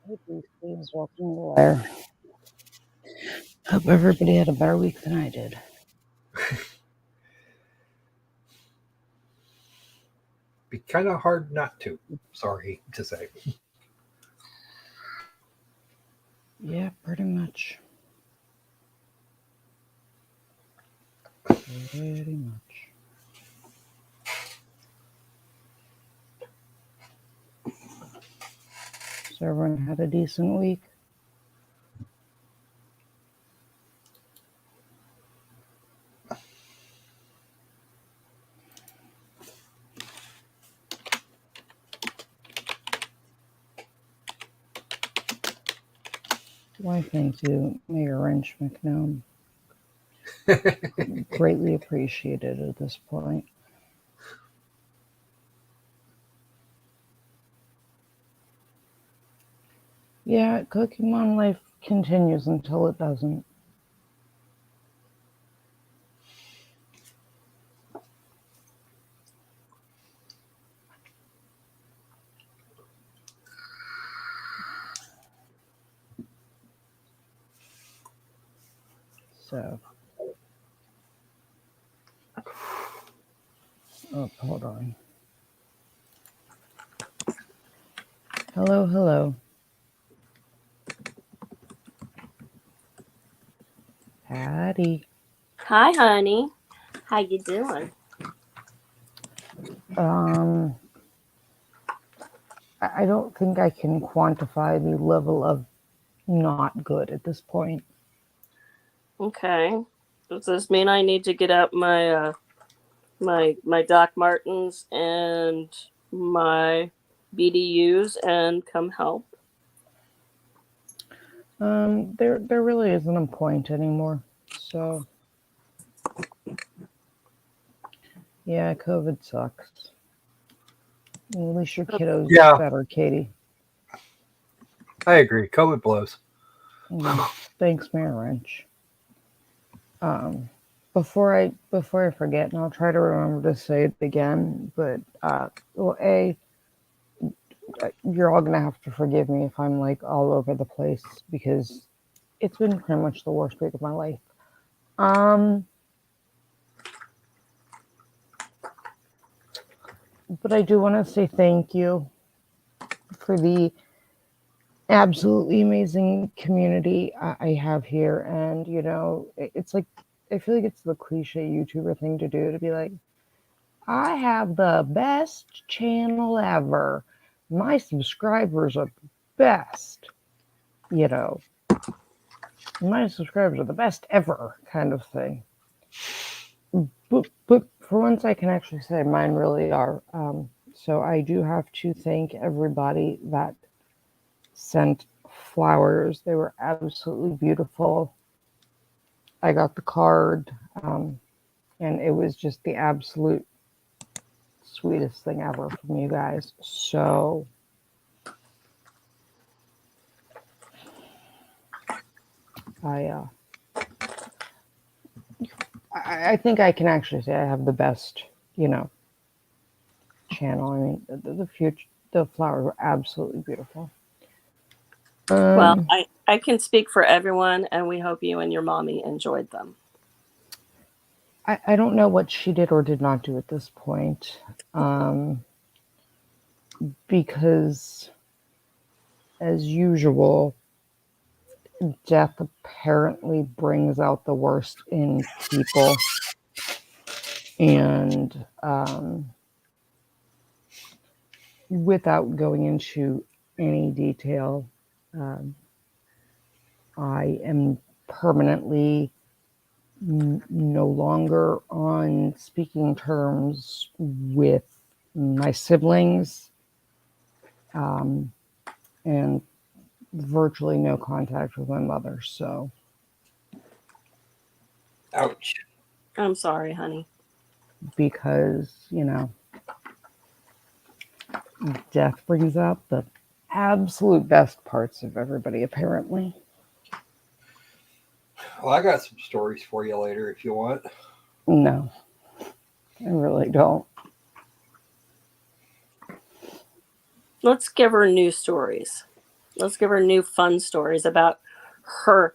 Hey, Bruce, welcome to the lair. Hope everybody had a better week than I did. Be kind of hard not to. Sorry to say. Yeah, pretty much. Pretty much. So everyone had a decent week? Why, thank you, Mayor Wrench McNome. Greatly appreciated at this point. Yeah, Pokemon life continues until it doesn't. So. Oh, hold on. Hello, hello. Patty. Hi, honey. How you doing? I don't think I can quantify the level of not good at this point. Okay. Does this mean I need to get out my my Doc Martens and my BDUs and come help? There really isn't a point anymore. So, yeah, COVID sucks. At least your kiddo's better, Katie. I agree. COVID blows. Thanks, Mayor Wrench. Before I forget, and I'll try to remember to say it again, but you're all gonna have to forgive me if I'm like all over the place because it's been pretty much the worst week of my life. But I do want to say thank you for the absolutely amazing community I have here. And, you know, it's like, I feel like it's the cliche YouTuber thing to do, to be like, I have the best channel ever. My subscribers are the best. You know, my subscribers are the best ever kind of thing. But for once, I can actually say mine really are. So I do have to thank everybody that sent flowers. They were absolutely beautiful. I got the card, and it was just the absolute sweetest thing ever from you guys. So I think I can actually say I have the best, you know, channel. I mean, the flowers were absolutely beautiful. Well, I can speak for everyone, and we hope you and your mommy enjoyed them. I don't know what she did or did not do at this point, because, as usual, death apparently brings out the worst in people. And without going into any detail, I am permanently no longer on speaking terms with my siblings, and virtually no contact with my mother. So, ouch. I'm sorry, honey. Because, you know, death brings out the absolute best parts of everybody, apparently. Well, I got some stories for you later if you want. No, I really don't. Let's give her new stories. Let's give her new fun stories about her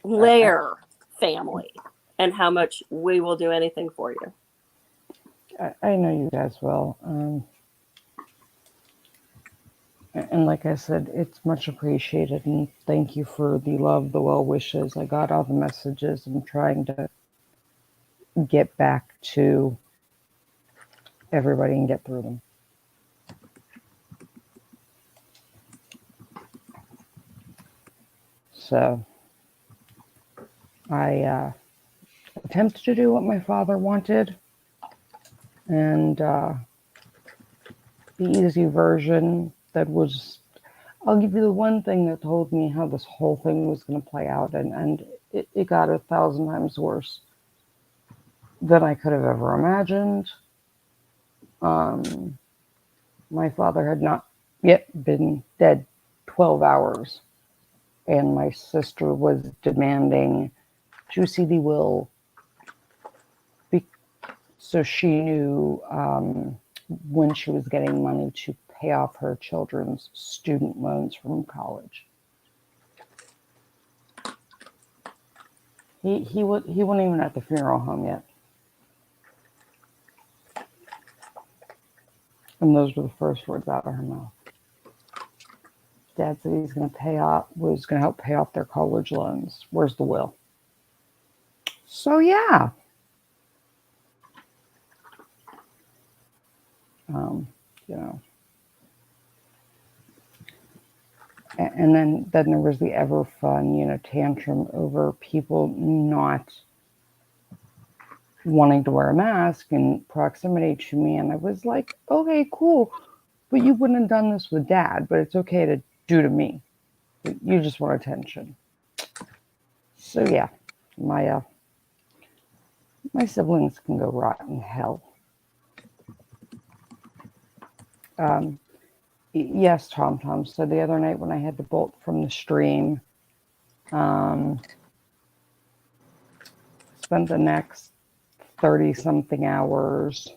Lair family and how much we will do anything for you. I know you guys will. And like I said, it's much appreciated. And thank you for the love, the well wishes. I got all the messages. I'm trying to get back to everybody and get through them. So I attempted to do what my father wanted. And the easy version that was, I'll give you the one thing that told me how this whole thing was going to play out. And it got 1,000 times worse than I could have ever imagined. My father had not yet been dead 12 hours, and my sister was demanding to see the will, so she knew when she was getting money to pay off her children's student loans from college. He wasn't even at the funeral home yet. And those were the first words out of her mouth. Dad said was going to help pay off their college loans. Where's the will? So yeah. You know. And then there was the ever fun, tantrum over people not wanting to wear a mask in proximity to me. And I was like, okay, cool. But you wouldn't have done this with Dad, but it's okay to do to me. You just want attention. So yeah, my siblings can go rot in hell. Yes, Tom. So the other night when I had to bolt from the stream, spent the next 30-something hours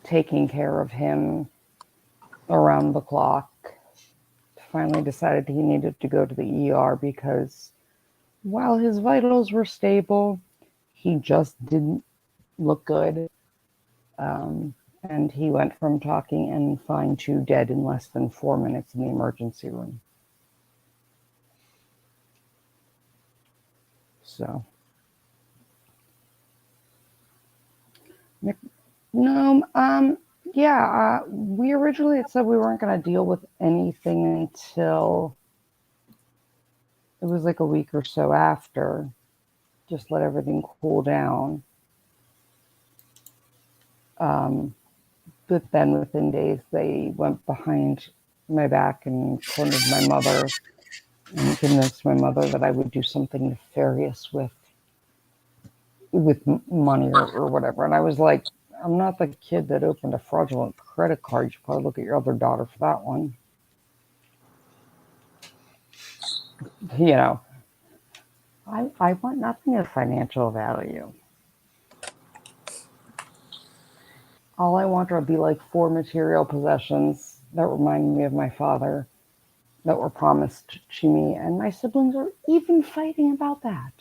taking care of him around the clock. Finally decided he needed to go to the ER because while his vitals were stable, he just didn't look good. And he went from talking and fine to dead in less than 4 minutes in the emergency room. So, no, yeah, we originally had said we weren't going to deal with anything until it was like a week or so after. Just let everything cool down. But then within days, they went behind my back and cornered my mother and convinced my mother that I would do something nefarious with money or whatever. And I was like, I'm not the kid that opened a fraudulent credit card. You should probably look at your other daughter for that one. I want nothing of financial value. All I want are be like 4 material possessions that remind me of my father that were promised to me, and my siblings are even fighting about that.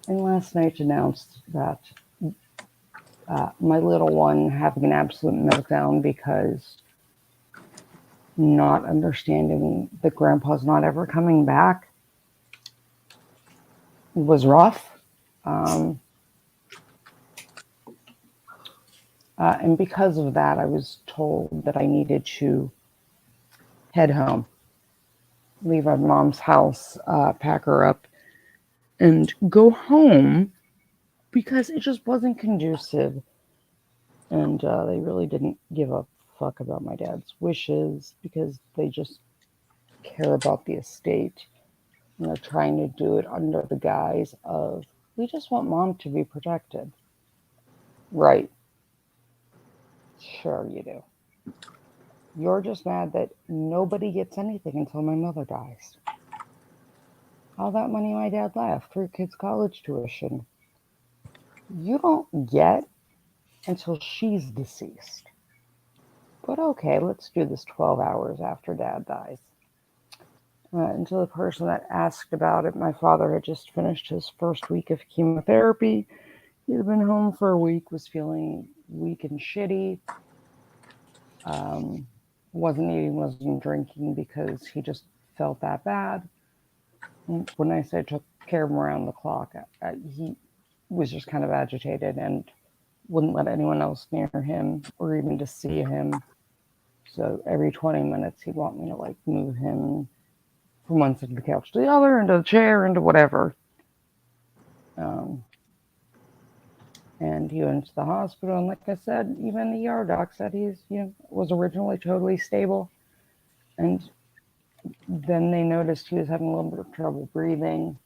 And last night announced that my little one having an absolute meltdown because not understanding that grandpa's not ever coming back was rough. And because of that, I was told that I needed to head home, leave my mom's house, pack her up, and go home because it just wasn't conducive. And they really didn't give a fuck about my dad's wishes because they just care about the estate. And they're trying to do it under the guise of, we just want mom to be protected. Right. Sure you do. You're just mad that nobody gets anything until my mother dies. All that money my dad left for your kids' college tuition. You don't get until she's deceased. But okay, let's do this 12 hours after Dad dies. And to the person that asked about it, my father had just finished his first week of chemotherapy. He had been home for a week, was feeling weak and shitty. Wasn't eating, wasn't drinking because he just felt that bad. When I say took care of him around the clock, he was just kind of agitated and wouldn't let anyone else near him or even to see him. So every 20 minutes, he'd want me to like move him from one side of the couch to the other, into the chair, into whatever. And he went to the hospital, and like I said, even the ER doc said he's, was originally totally stable. And then they noticed he was having a little bit of trouble breathing,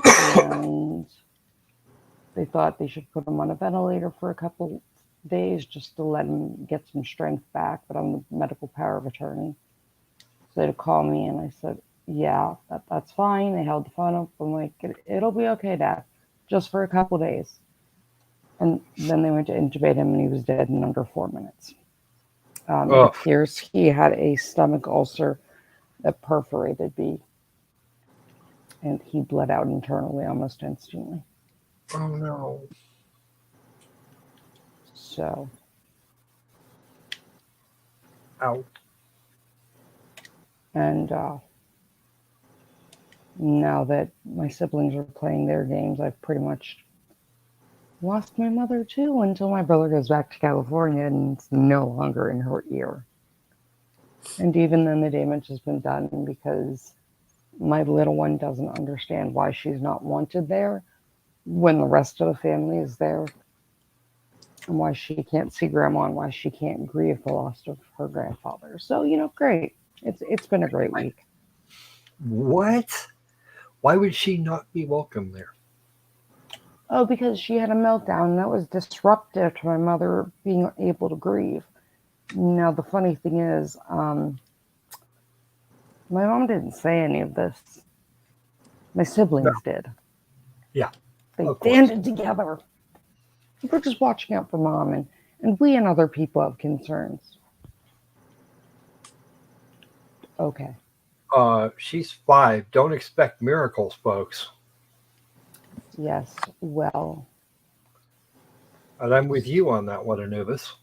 and they thought they should put him on a ventilator for a couple days just to let him get some strength back, but I'm the medical power of attorney. So they'd call me, and I said, yeah, that's fine. They held the phone up. I'm like, it'll be okay, Dad, just for a couple days. And then they went to intubate him, and he was dead in under 4 minutes. It appears he had a stomach ulcer that perforated B, and he bled out internally almost instantly. Oh, no. So. Ow. And now that my siblings are playing their games, I've pretty much lost my mother too until my brother goes back to California and it's no longer in her ear. And even then the damage has been done because my little one doesn't understand why she's not wanted there when the rest of the family is there, and why she can't see grandma, and why she can't grieve the loss of her grandfather. So, great. It's been a great week. What? Why would she not be welcome there? Oh, because she had a meltdown that was disruptive to my mother being able to grieve. Now, the funny thing is, my mom didn't say any of this. My siblings did. Yeah. They banded together. We're just watching out for Mom, and we and other people have concerns. Okay. She's 5. Don't expect miracles, folks. Yes, well. And I'm with you on that one, Anubis.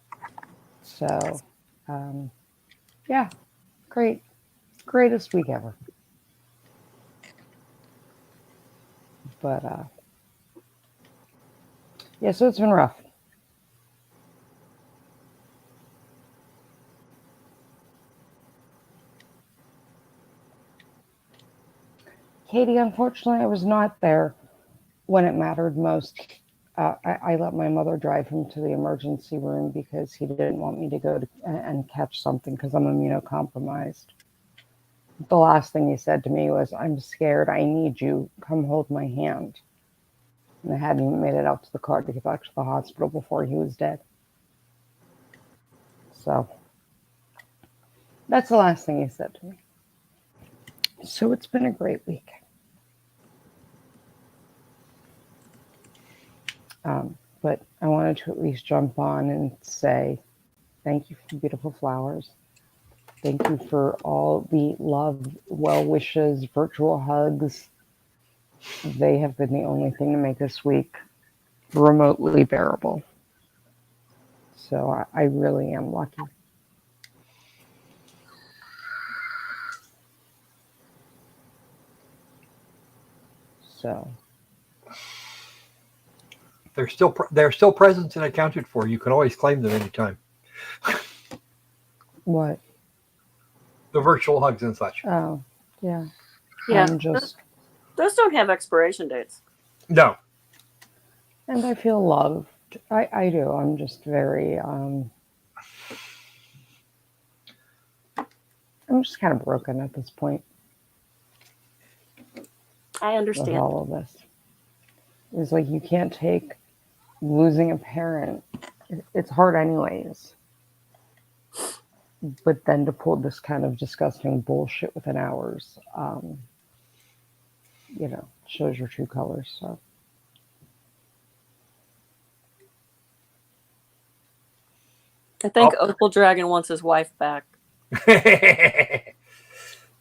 So, yeah, great. Greatest week ever. But, yeah, so it's been rough. Katie, unfortunately, I was not there when it mattered most. I let my mother drive him to the emergency room because he didn't want me to go and catch something because I'm immunocompromised. The last thing he said to me was, I'm scared, I need you, come hold my hand. And I hadn't even made it out to the car to get back to the hospital before he was dead. So, that's the last thing he said to me. So it's been a great week. But I wanted to at least jump on and say thank you for beautiful flowers. Thank you for all the love, well wishes, virtual hugs. They have been the only thing to make this week remotely bearable. So I really am lucky. So They're still present and accounted for. You can always claim them anytime. what? The virtual hugs and such. Oh, yeah. Yeah. Those don't have expiration dates. No. And I feel loved. I do. I'm just very, I'm just kind of broken at this point. I understand. With all of this. It's like you can't take losing a parent. It's hard anyways. But then to pull this kind of disgusting bullshit within hours, shows your true colors. So I think Opal Dragon wants his wife back.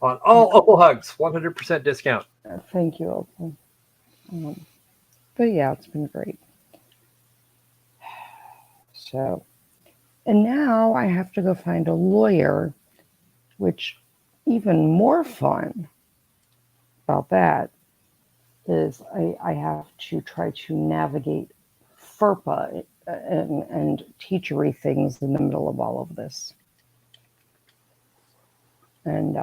On all Opal hugs, 100% discount. Thank you, Opal. But yeah, it's been great. So, and now I have to go find a lawyer, which even more fun about that is I have to try to navigate FERPA and teachery things in the middle of all of this. And,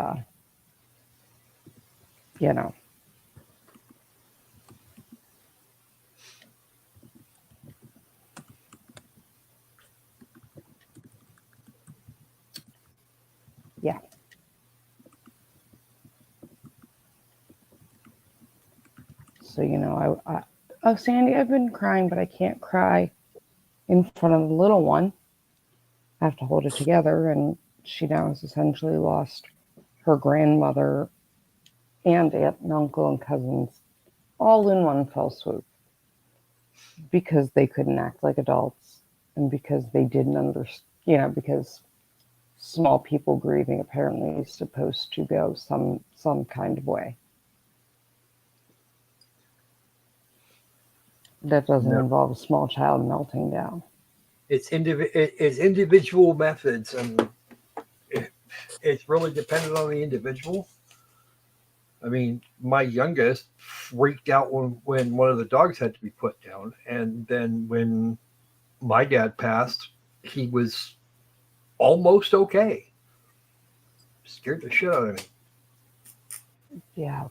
you know. Yeah. So, you know, oh, Sandy, I've been crying, but I can't cry in front of the little one. I have to hold it together, and she now has essentially lost her grandmother and aunt and uncle and cousins all in one fell swoop because they couldn't act like adults and because they didn't understand, you know, because small people grieving apparently is supposed to go some kind of way. That doesn't involve a small child melting down. It's individual methods, and it's really dependent on the individual. I mean, my youngest freaked out when one of the dogs had to be put down. And then when my dad passed, he was almost okay. Scared the shit out of me. Yeah.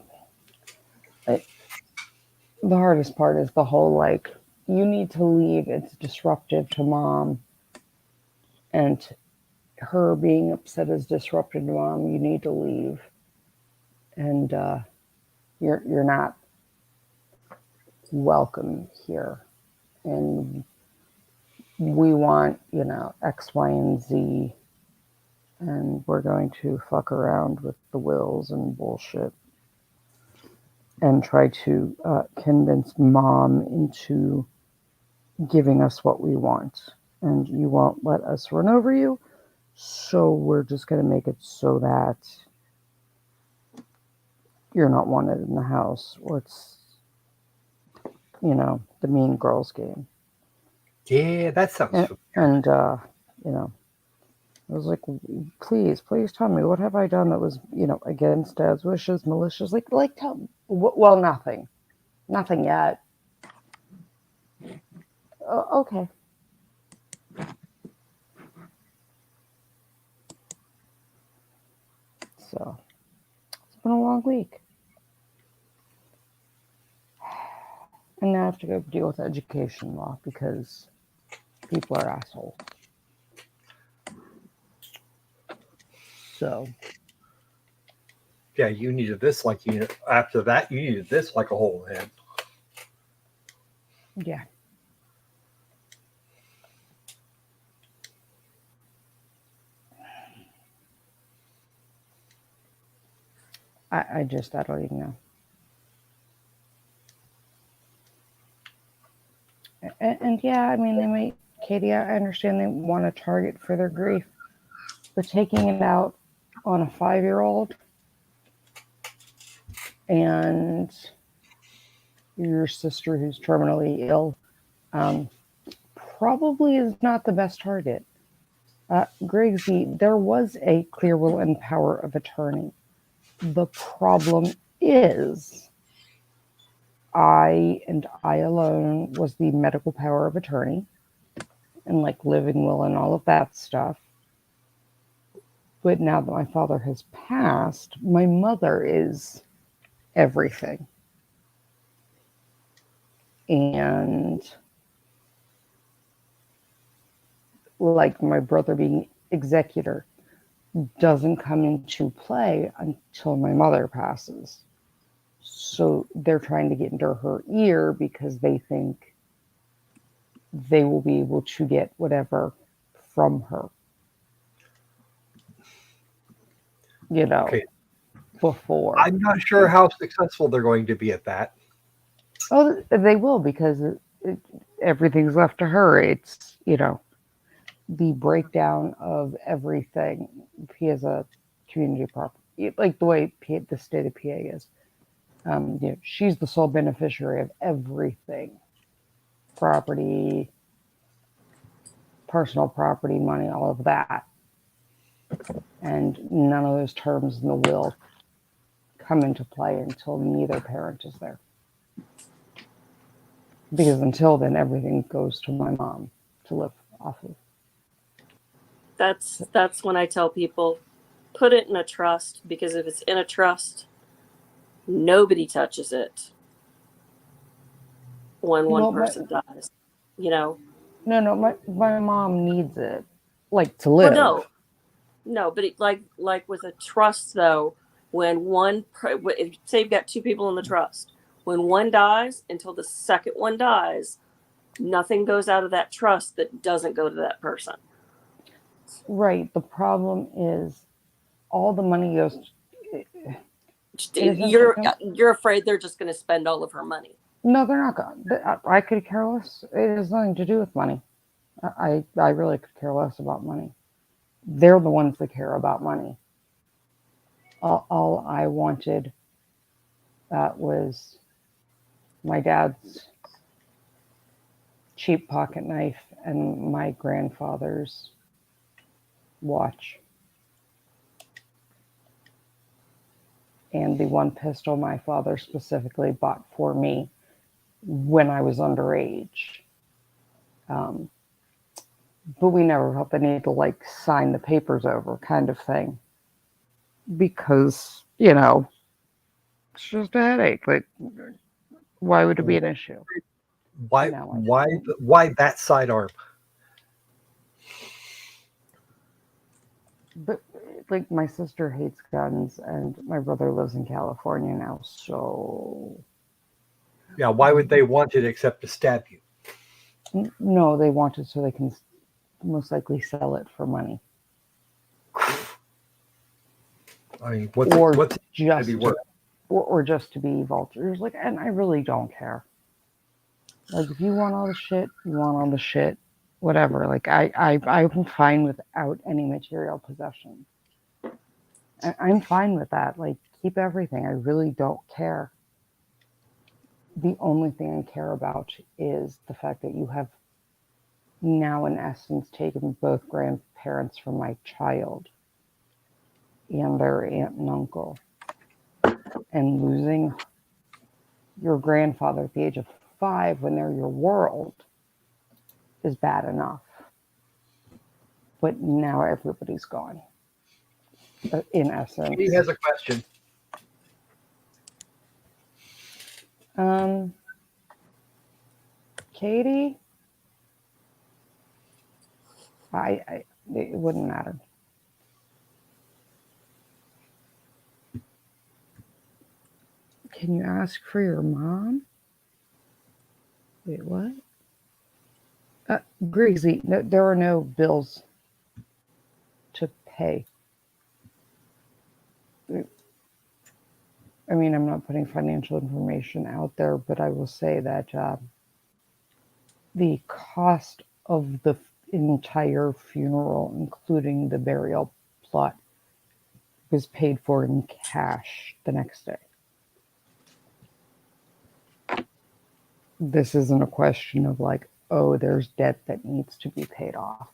The hardest part is the whole, like, you need to leave. It's disruptive to mom. And her being upset is disruptive to mom. You need to leave. And you're not welcome here. And we want, you know, X, Y, and Z. And we're going to fuck around with the wills and bullshit. And try to convince mom into giving us what we want. And you won't let us run over you. So we're just going to make it so that you're not wanted in the house. Or it's, you know, the Mean Girls game. Yeah, that sounds familiar. And you know, I was like, please tell me, what have I done that was, you know, against Dad's wishes, malicious? Like tell me. Well, nothing yet. Okay. So it's been a long week, and now I have to go deal with education law because people are assholes. So. Yeah, you needed this like after that, you needed this like a hole in the head. Yeah. I don't even know. And yeah, I mean, they might, Katie, I understand they want a target for their grief, but taking it out on a 5-year-old and your sister who's terminally ill probably is not the best target. Griggsy, there was a clear will and power of attorney. The problem is I alone was the medical power of attorney and like living will and all of that stuff. But now that my father has passed, my mother is everything. And like my brother being executor doesn't come into play until my mother passes. So they're trying to get into her ear because they think they will be able to get whatever from her. You know, okay. Before. I'm not sure how successful they're going to be at that. Oh, they will because everything's left to her. It's, you know, the breakdown of everything. He has a community property, like the way the state of PA is. She's the sole beneficiary of everything: property, personal property, money, all of that. And none of those terms in the will come into play until neither parent is there. Because until then, everything goes to my mom to live off of. That's when I tell people, put it in a trust, because if it's in a trust, nobody touches it when one person dies. No, my mom needs it, like, to live. Well, no, but like with a trust though, when say you've got two people in the trust, when one dies, until the second one dies, nothing goes out of that trust that doesn't go to that person. Right. The problem is all the money goes. You're afraid they're just going to spend all of her money. No, they're not going. I could care less. It has nothing to do with money. I really could care less about money. They're the ones that care about money. All I wanted was my dad's cheap pocket knife and my grandfather's watch. And the one pistol my father specifically bought for me when I was underage. But we never felt the need to sign the papers over, kind of thing. Because, it's just a headache. Like, why would it be an issue? Why that sidearm? But my sister hates guns, and my brother lives in California now, so yeah. Why would they want it except to stab you? No, they want it so they can most likely sell it for money. I mean, what's just to be worth? Or just to be vultures. And I really don't care. If you want all the shit, you want all the shit. Whatever. I'm fine without any material possession. I'm fine with that. Keep everything. I really don't care. The only thing I care about is the fact that you have now, in essence, taken both grandparents from my child and their aunt and uncle. And losing your grandfather at the age of 5 when they're your world is bad enough. But now everybody's gone. In essence. He has a question. Katie? It wouldn't matter. Can you ask for your mom? Wait, what? Greasy, no, there are no bills to pay. I mean, I'm not putting financial information out there, but I will say that the cost of the entire funeral, including the burial plot, was paid for in cash the next day. This isn't a question of there's debt that needs to be paid off.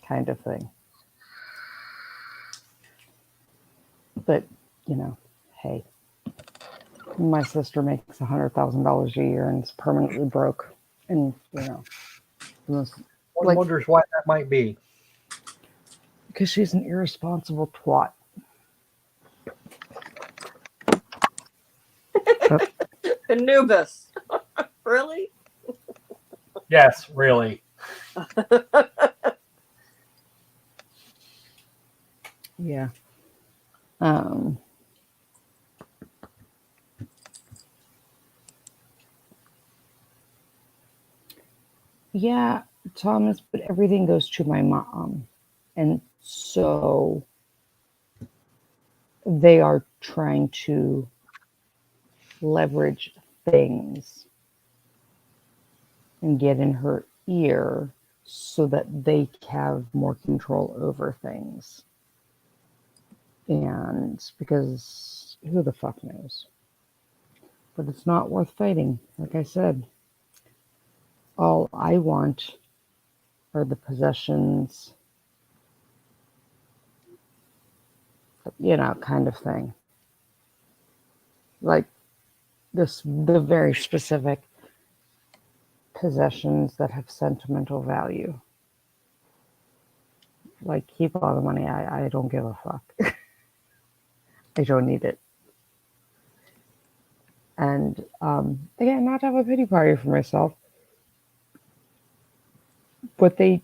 Kind of thing. But, hey, my sister makes $100,000 a year and is permanently broke. And, one wonders why that might be. Because she's an irresponsible twat. Anubis. Really? Yes, really. Yeah. Yeah, Thomas, but everything goes to my mom. And so they are trying to leverage things and get in her ear so that they have more control over things. And because who the fuck knows? But it's not worth fighting. Like I said, all I want are the possessions, kind of thing. Like the very specific possessions that have sentimental value. Like, keep all the money. I don't give a fuck. I don't need it. And again, not to have a pity party for myself, but they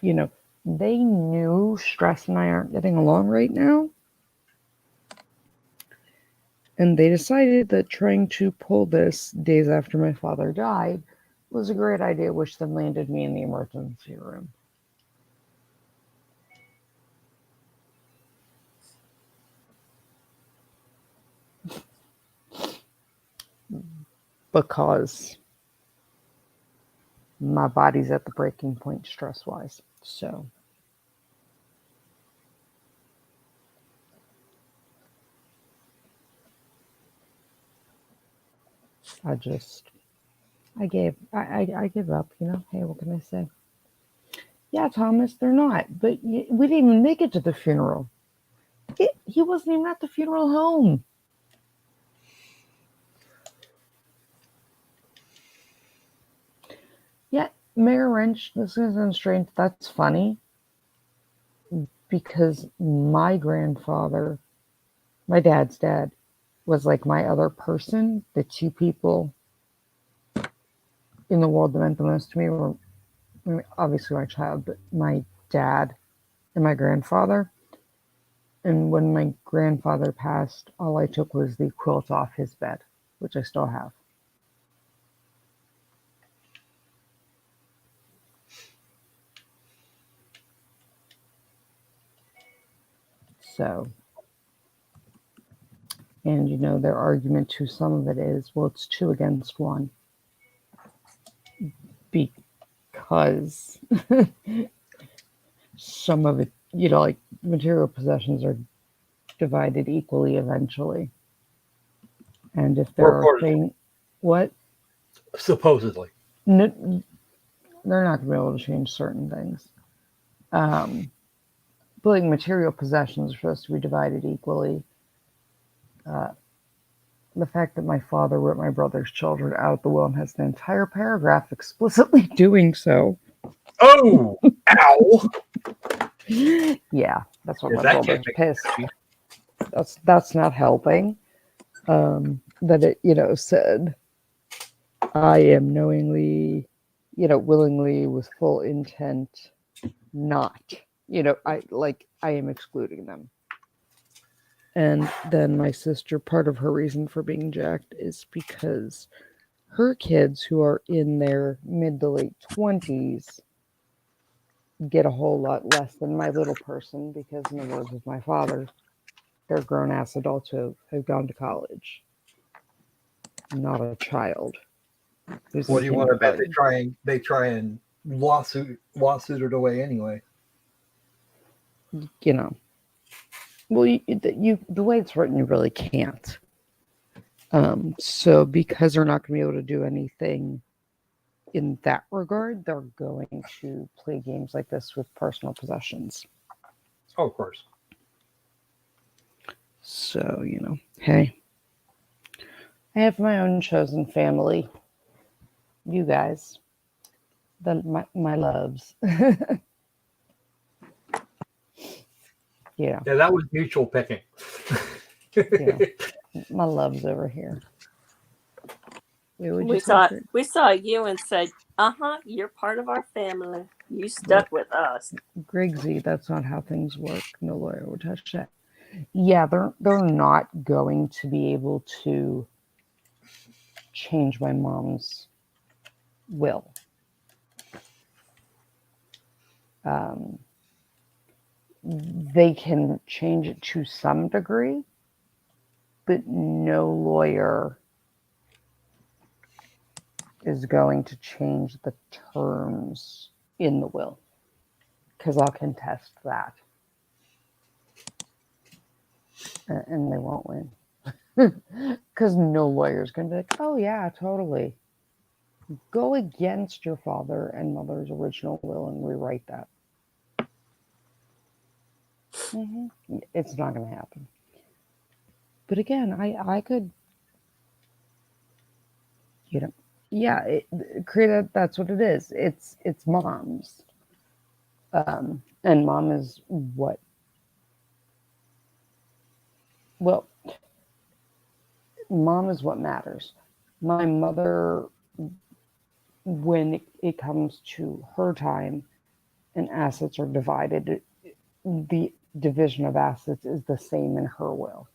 knew Stress and I aren't getting along right now. And they decided that trying to pull this days after my father died was a great idea, which then landed me in the emergency room. Because my body's at the breaking point stress-wise. So I give up, Hey, what can I say? Yeah, Thomas, they're not. But we didn't even make it to the funeral. He wasn't even at the funeral home. Yeah, Mayor Wrench, this isn't strange. That's funny. Because my grandfather, my dad's dad, was like my other person. The two people in the world that meant the most to me were obviously my child, but my dad and my grandfather. And when my grandfather passed, all I took was the quilt off his bed, which I still have. So, and their argument to some of it is, well, it's 2 against 1. Because some of it, like material possessions are divided equally eventually. And if there are things, what? Supposedly. No, they're not going to be able to change certain things. But like material possessions are supposed to be divided equally. The fact that my father wrote my brother's children out of the will and has an entire paragraph explicitly doing so. Oh, ow! Yeah, that's what my brother's pissed. That's not helping. That it, said, I am knowingly, willingly, with full intent, not, I am excluding them. And then my sister, part of her reason for being jacked is because her kids, who are in their mid to late 20s, get a whole lot less than my little person, because in the words of my father, they're grown-ass adults who have gone to college. Not a child. What do you want to bet? They try and lawsuit it away anyway. Well, the way it's written, you really can't. So because they're not going to be able to do anything in that regard, they're going to play games like this with personal possessions. Oh, of course. So, hey, I have my own chosen family. You guys. My loves. Yeah. Yeah, that was mutual picking. My loves over here. We saw you and said, you're part of our family. You stuck with us. Griggsy, that's not how things work. No lawyer would touch that. Yeah, they're not going to be able to change my mom's will. They can change it to some degree, but no lawyer is going to change the terms in the will, because I'll contest that. And they won't win. Because no lawyer's going to be like, oh, yeah, totally. Go against your father and mother's original will and rewrite that. It's not going to happen. But again, I could, yeah, that's what it is. It's mom's. And mom is what? Well, mom is what matters. My mother, when it comes to her time and assets are divided, the division of assets is the same in her will.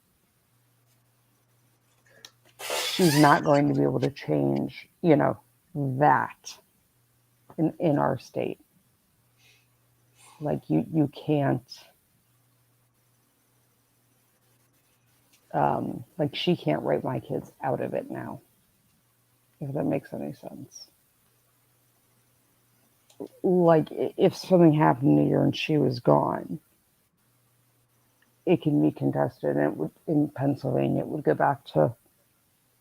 She's not going to be able to change, that in our state. Like you can't, like she can't write my kids out of it now, if that makes any sense. Like if something happened to her and she was gone, it can be contested, and it would, in Pennsylvania, it would go back to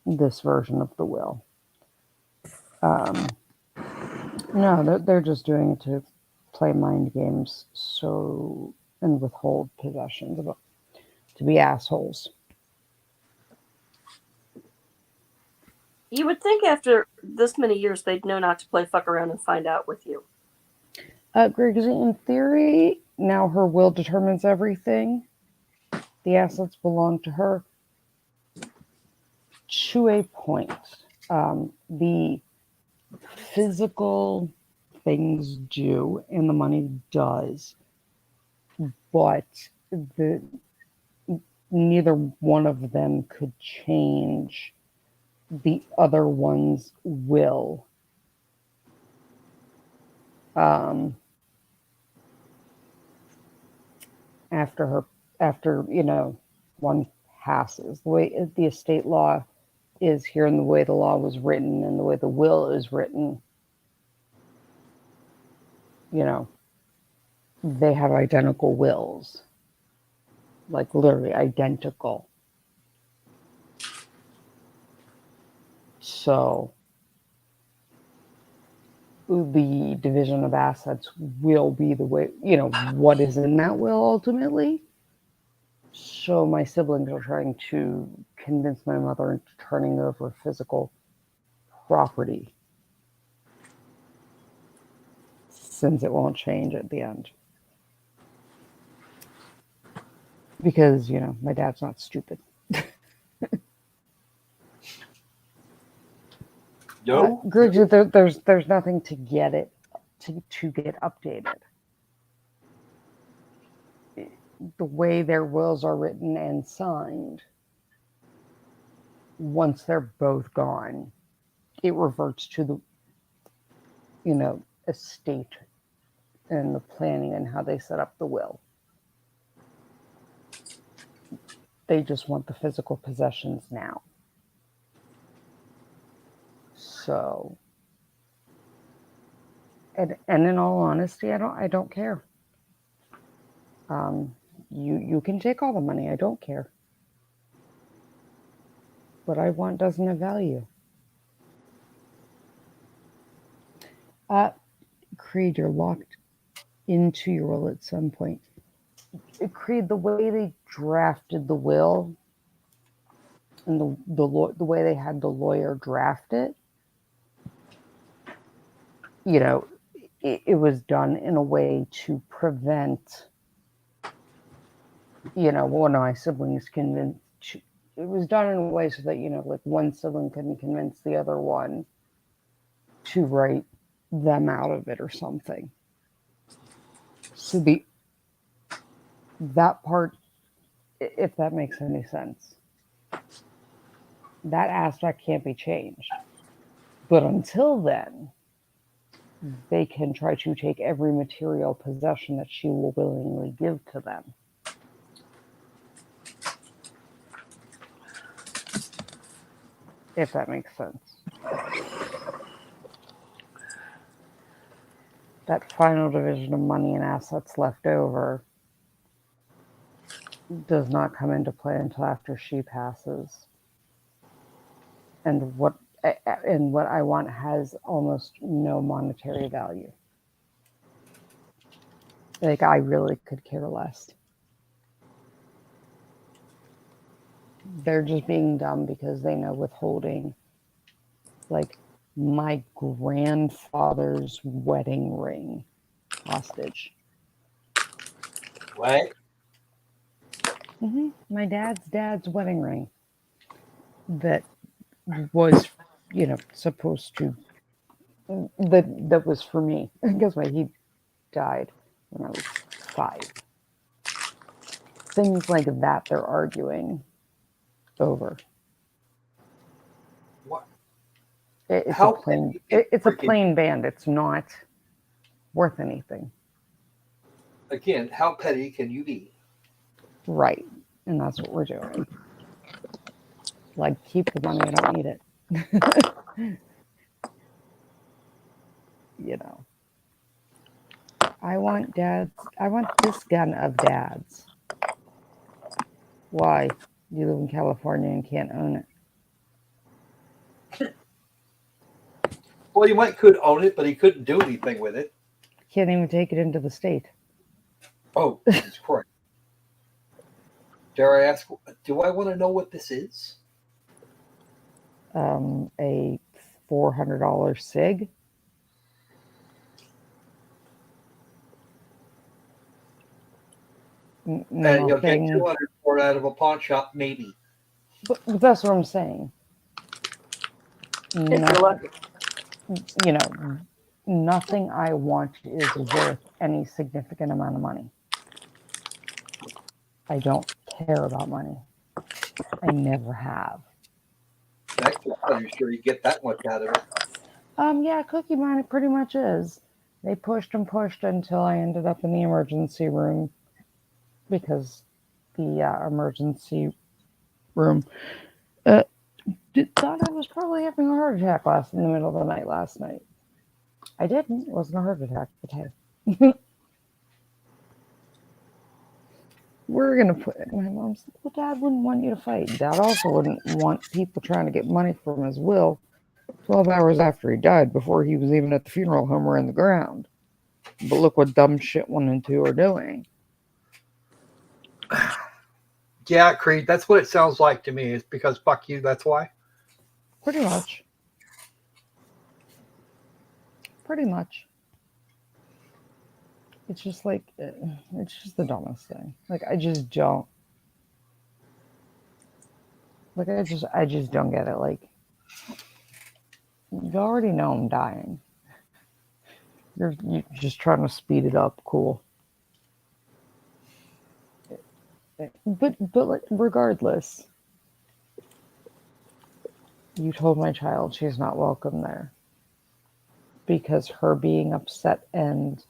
this version of the will. No, they're just doing it to play mind games, and withhold possessions, to be assholes. You would think after this many years they'd know not to play fuck around and find out with you. Greg, in theory, now her will determines everything. The assets belong to her. To a point. The physical things do, and the money does, but neither one of them could change the other one's will. After one passes, the way the estate law is here and the way the law was written and the way the will is written, they have identical wills, like literally identical. So the division of assets will be the way, what is in that will ultimately. So my siblings are trying to convince my mother into turning over physical property, since it won't change at the end. Because, my dad's not stupid. No, there's nothing to get it to get updated. The way their wills are written and signed, once they're both gone, it reverts to the estate and the planning and how they set up the will. They just want the physical possessions now. So, and in all honesty, I don't care. You can take all the money. I don't care. What I want doesn't have value. Creed, you're locked into your will at some point. Creed, the way they drafted the will and the way they had the lawyer draft it, it was done in a way to prevent, one of my siblings convinced. It was done in a way so that, like one sibling couldn't convince the other one to write them out of it or something. So that part, if that makes any sense, that aspect can't be changed. But until then, they can try to take every material possession that she will willingly give to them. If that makes sense. that final division of money and assets left over does not come into play until after she passes. And what I want has almost no monetary value. Like, I really could care less. They're just being dumb because they know withholding, like, my grandfather's wedding ring hostage. What? My dad's wedding ring that was, supposed to, that was for me. Guess what? He died when I was 5. Things like that they're arguing over. What? It's How a plain. petty It's a freaking- plain band. It's not worth anything. Again, how petty can you be? Right. And that's what we're doing. Like, keep the money, I don't need it. I want this gun of dad's. Why? You live in California and can't own it. Well, you could own it, but he couldn't do anything with it. Can't even take it into the state. Oh, Jesus Christ. Dare I ask, do I want to know what this is? A $400 SIG. And you'll get Nothing. $200 for it out of a pawn shop, maybe. But that's what I'm saying. If you're lucky. Nothing I want is worth any significant amount of money. I don't care about money. I never have. I'm sure you get that much out of it. Yeah, Cookie Money pretty much is. They pushed and pushed until I ended up in the emergency room because the emergency room thought I was probably having a heart attack in the middle of the night last night. I didn't. It wasn't a heart attack, but hey. We're going to put it. My mom's like, well, Dad wouldn't want you to fight. Dad also wouldn't want people trying to get money from his will 12 hours after he died, before he was even at the funeral home or in the ground. But look what dumb shit 1 and 2 are doing. Yeah, Creed, that's what it sounds like to me. It's because fuck you, that's why? Pretty much. Pretty much. It's just like, it's just the dumbest thing. Like, I just don't. Like, I just don't get it. Like, you already know I'm dying. You're just trying to speed it up. Cool. But like, regardless, you told my child she's not welcome there. Because her being upset and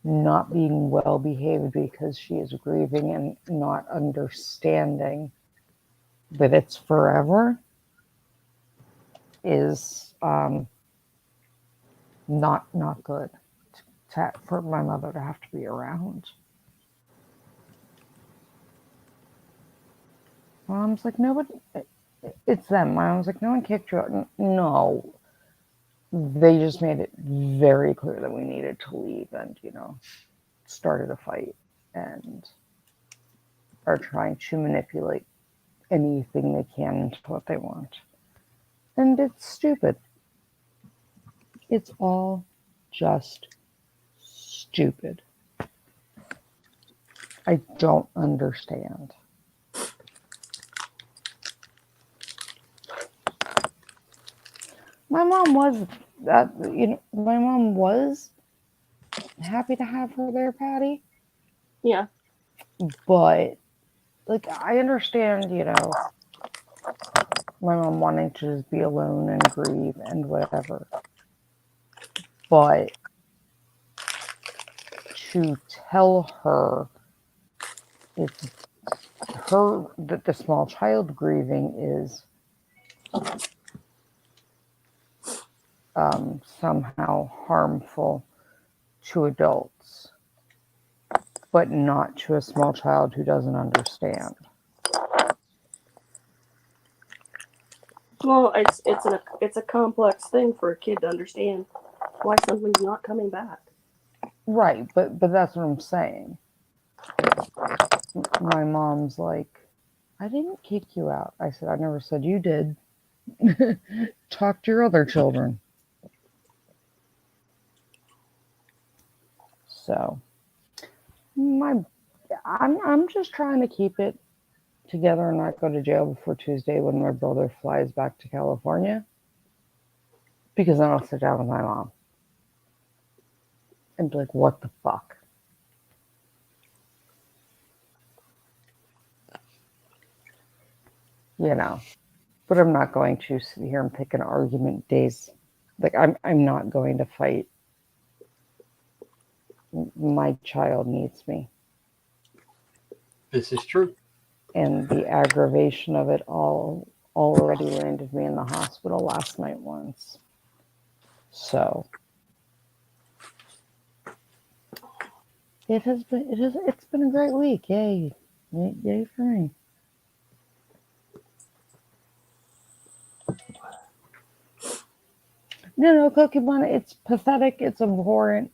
not being well behaved because she is grieving and not understanding that it's forever is not good for my mother to have to be around. Mom's like, nobody, it's them. Mom's like, no one kicked you out. No. They just made it very clear that we needed to leave and, started a fight and are trying to manipulate anything they can into what they want. And it's stupid. It's all just stupid. I don't understand. My mom was happy to have her there, Patty. Yeah. But, like, I understand, my mom wanting to just be alone and grieve and whatever. But to tell her it's her, that the small child grieving is somehow harmful to adults, but not to a small child who doesn't understand. Well, it's a complex thing for a kid to understand why something's not coming back. Right, but that's what I'm saying. My mom's like, I didn't kick you out. I said, I never said you did. Talk to your other children. So, I'm just trying to keep it together and not go to jail before Tuesday when my brother flies back to California. Because then I'll sit down with my mom and be like, what the fuck? You know, but I'm not going to sit here and pick an argument days. Like, I'm not going to fight. My child needs me. This is true. And the aggravation of it all already landed me in the hospital last night once. So it's been a great week. Yay for me. No, Cookie Bun, it's pathetic, it's abhorrent,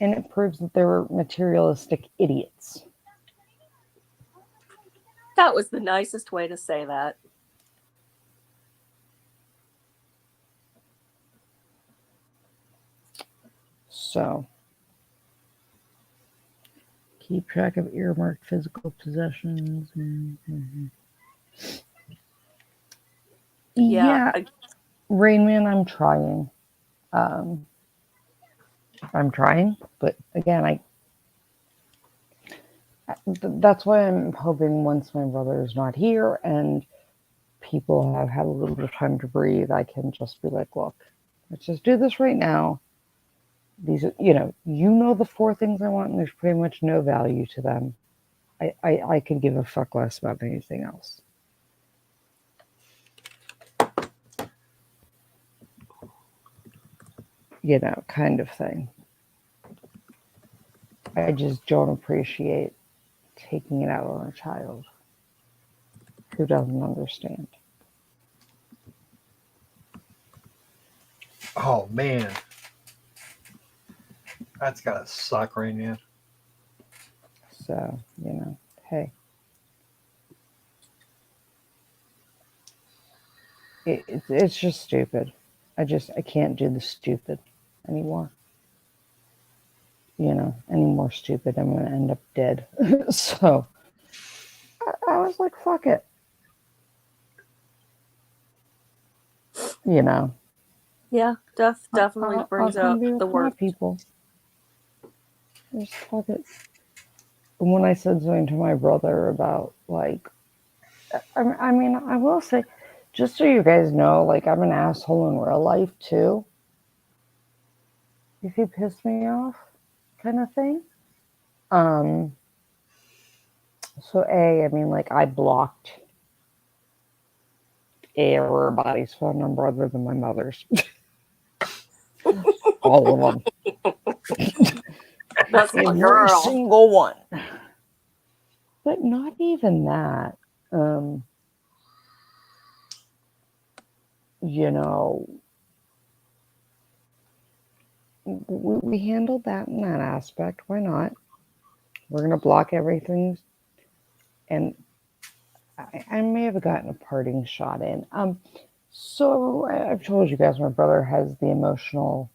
and it proves that they were materialistic idiots. That was the nicest way to say that. So, keep track of earmarked physical possessions. Yeah. Rain Man, I'm trying. I'm trying, but again, that's why I'm hoping once my brother is not here and people have had a little bit of time to breathe, I can just be like, look, let's just do this right now. These are, you know the 4 things I want, and there's pretty much no value to them. I could give a fuck less about anything else. You know, kind of thing. I just don't appreciate taking it out on a child who doesn't understand. Oh man, that's gotta suck right now. So, hey. It's just stupid. I can't do the stupid anymore. Any more stupid, I'm going to end up dead. So, I was like, fuck it. Yeah, definitely brings out the worst. People. Just fuck it. And when I said something to my brother about, like, I mean, I will say, just so you guys know, like, I'm an asshole in real life, too. If you piss me off, kind of thing. So I mean, like, I blocked everybody's phone number other than my mother's. All of them. That's my Every girl. single one. But not even that. We handled that in that aspect. Why not? We're going to block everything. And I may have gotten a parting shot in. So I've told you guys my brother has the emotional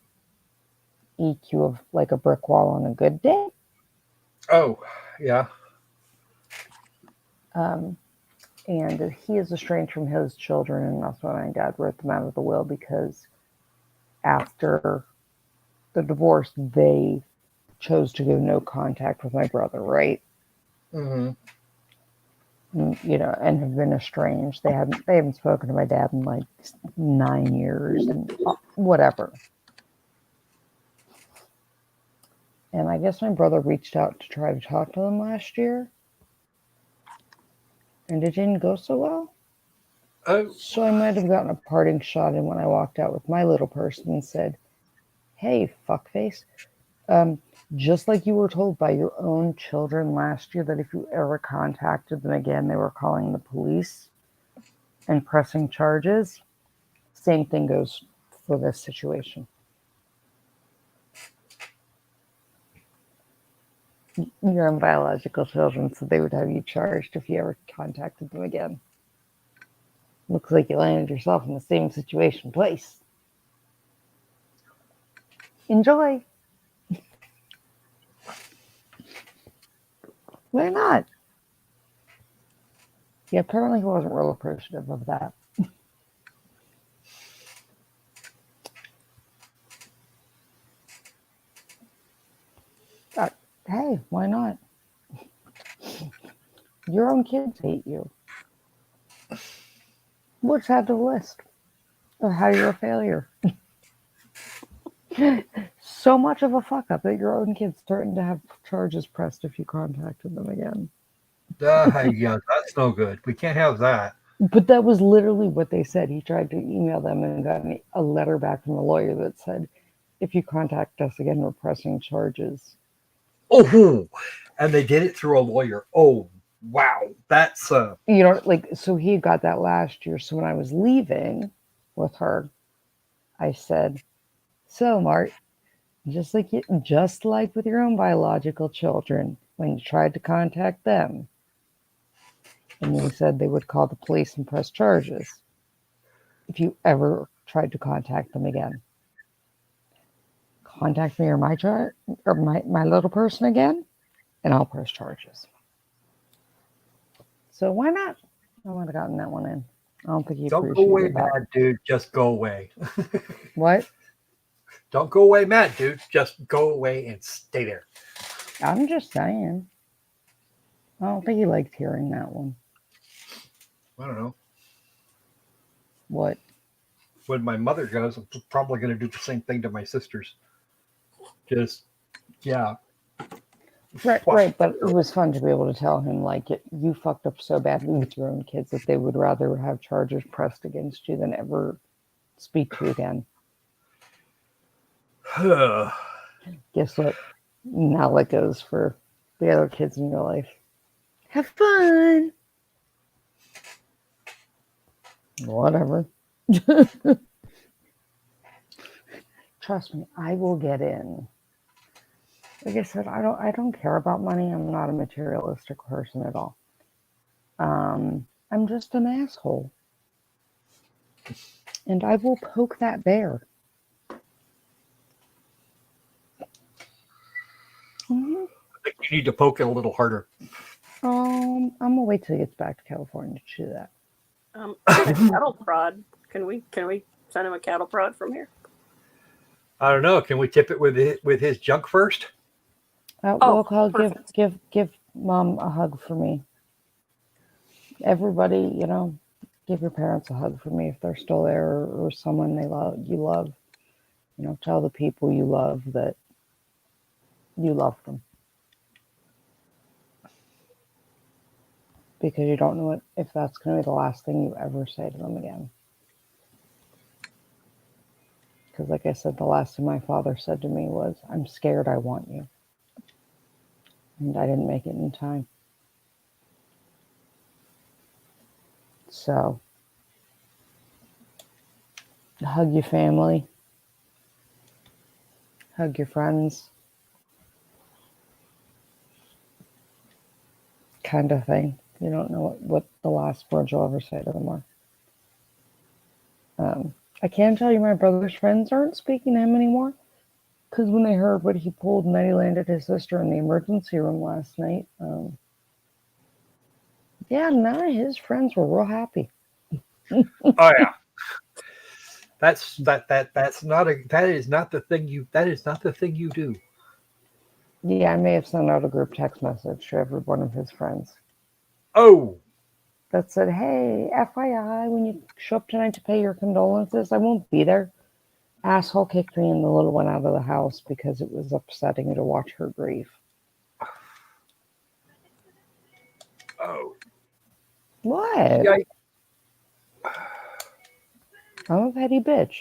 EQ of like a brick wall on a good day. Oh, yeah. And he is estranged from his children, and that's why my dad wrote them out of the will, because after the divorce, they chose to go no contact with my brother, right? Mm-hmm. And have been estranged. They haven't spoken to my dad in like 9 years, and whatever. And I guess my brother reached out to try to talk to them last year, and it didn't go so well. Oh. So I might have gotten a parting shot in when I walked out with my little person and said, "Hey, fuckface, Just like you were told by your own children last year that if you ever contacted them again, they were calling the police and pressing charges, same thing goes for this situation. Your own biological children, so they would have you charged if you ever contacted them again. Looks like you landed yourself in the same situation twice. Enjoy. Why not? Yeah, apparently he wasn't real appreciative of that. Hey, why not? Your own kids hate you. What's at the list of how you're a failure? So much of a fuck up that your own kids threatened to have charges pressed if you contacted them again. Yeah, that's no good. We can't have that. But that was literally what they said. He tried to email them and got a letter back from the lawyer that said, if you contact us again, we're pressing charges. Oh, and they did it through a lawyer. Oh, wow. That's so he got that last year. So when I was leaving with her, I said, so Mart, just like with your own biological children, when you tried to contact them, and they said they would call the police and press charges if you ever tried to contact them again. Contact me or my little person again, and I'll press charges. So why not? I would have gotten that one in. I don't think he Don't go away, that. mad dude. Just go away. What? Don't go away, mad dude. Just go away and stay there. I'm just saying. I don't think he liked hearing that one. I don't know. What? When my mother goes, I'm probably going to do the same thing to my sisters. Just, yeah. Right. But it was fun to be able to tell him, like, you fucked up so badly with your own kids that they would rather have charges pressed against you than ever speak to you again. Guess what? Now it goes for the other kids in your life. Have fun. Whatever. Trust me, I will get in. Like I said, I don't care about money. I'm not a materialistic person at all. I'm just an asshole. And I will poke that bear. I think you need to poke it a little harder. I'm gonna wait till he gets back to California to do that. A cattle prod. Can we send him a cattle prod from here? I don't know. Can we tip it with his junk first? We'll call. Give Mom a hug for me. Everybody, give your parents a hug for me if they're still there, or someone you love. Tell the people you love that you love them. Because you don't know if that's going to be the last thing you ever say to them again. Because like I said, the last thing my father said to me was, I'm scared, I want you. And I didn't make it in time. So, hug your family. Hug your friends. Kind of thing. You don't know what the last words you'll ever say to them are. I can tell you my brother's friends aren't speaking to him anymore. Because when they heard what he pulled and that he landed his sister in the emergency room last night, none of his friends were real happy. Oh yeah. That is not the thing you do. Yeah, I may have sent out a group text message to every one of his friends. Oh. That said, hey, FYI, when you show up tonight to pay your condolences, I won't be there. Asshole kicked me and the little one out of the house because it was upsetting to watch her grieve. Oh. What? Yeah. I'm a petty bitch.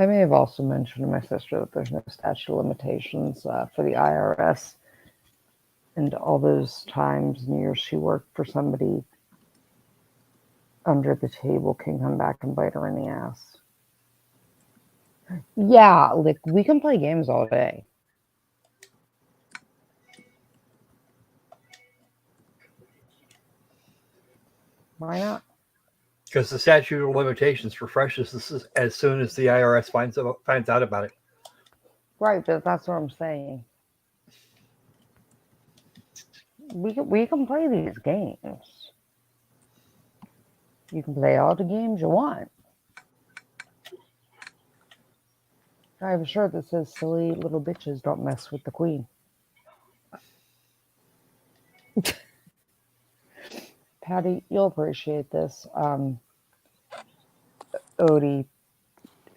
I may have also mentioned to my sister that there's no statute of limitations for the IRS, and all those times and years she worked for somebody under the table can come back and bite her in the ass. Yeah, like we can play games all day. Why not? Because the statute of limitations refreshes as soon as the IRS finds out about it. Right, that's what I'm saying. We can play these games. You can play all the games you want. I have a shirt that says "Silly little bitches don't mess with the queen." Patty, you'll appreciate this. Odie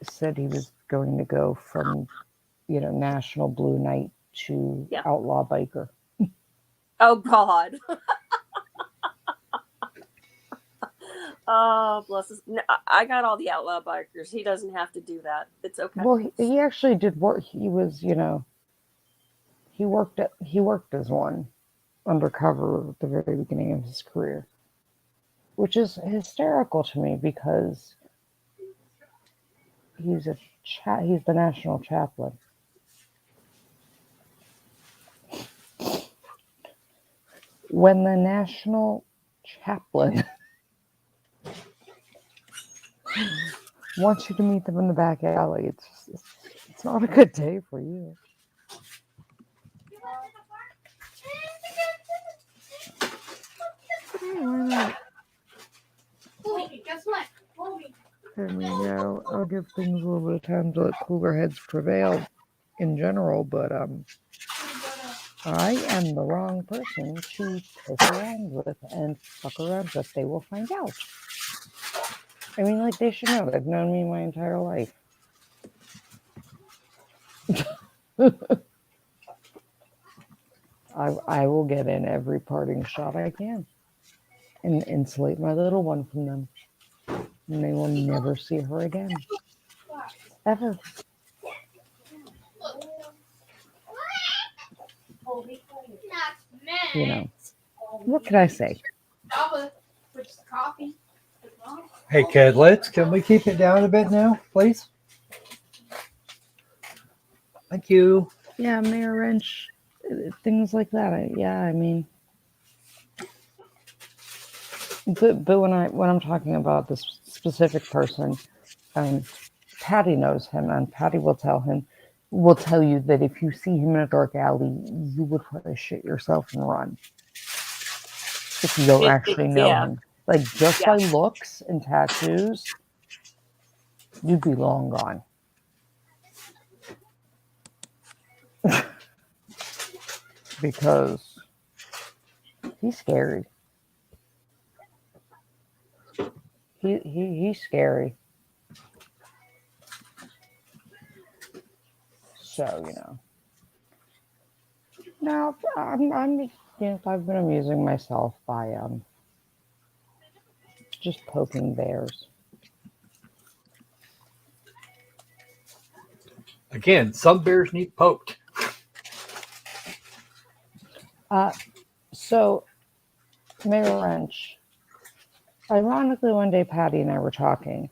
said he was going to go from, National Blue Knight to Outlaw Biker. Oh, God. Oh, bless us. No, I got all the outlaw bikers. He doesn't have to do that. It's okay. Well, he actually did work. He was, he worked as one undercover at the very beginning of his career, which is hysterical to me because he's the national chaplain. When the national chaplain wants you to meet them in the back alley, it's not a good day for you. Why not? Guess what? I mean, I'll give things a little bit of time to let cooler heads prevail in general, but I am the wrong person to piss around with and fuck around with. They will find out. I mean, like, they should know. They've known me my entire life. I will get in every parting shot I can and insulate my little one from them. And they will never see her again. Ever. What can I say? Hey, can we keep it down a bit now, please? Thank you. Yeah, Mayor Wrench, things like that. I mean, but when I'm talking about this specific person, Patty knows him, and Patty will tell you that if you see him in a dark alley, you would probably shit yourself and run. If you don't actually know him. Like, just by looks and tattoos, you'd be long gone. Because he's scary. He's scary. So, Now, I've been amusing myself by just poking bears. Again, some bears need poked. So, Mayor Wrench, ironically, one day Patty and I were talking,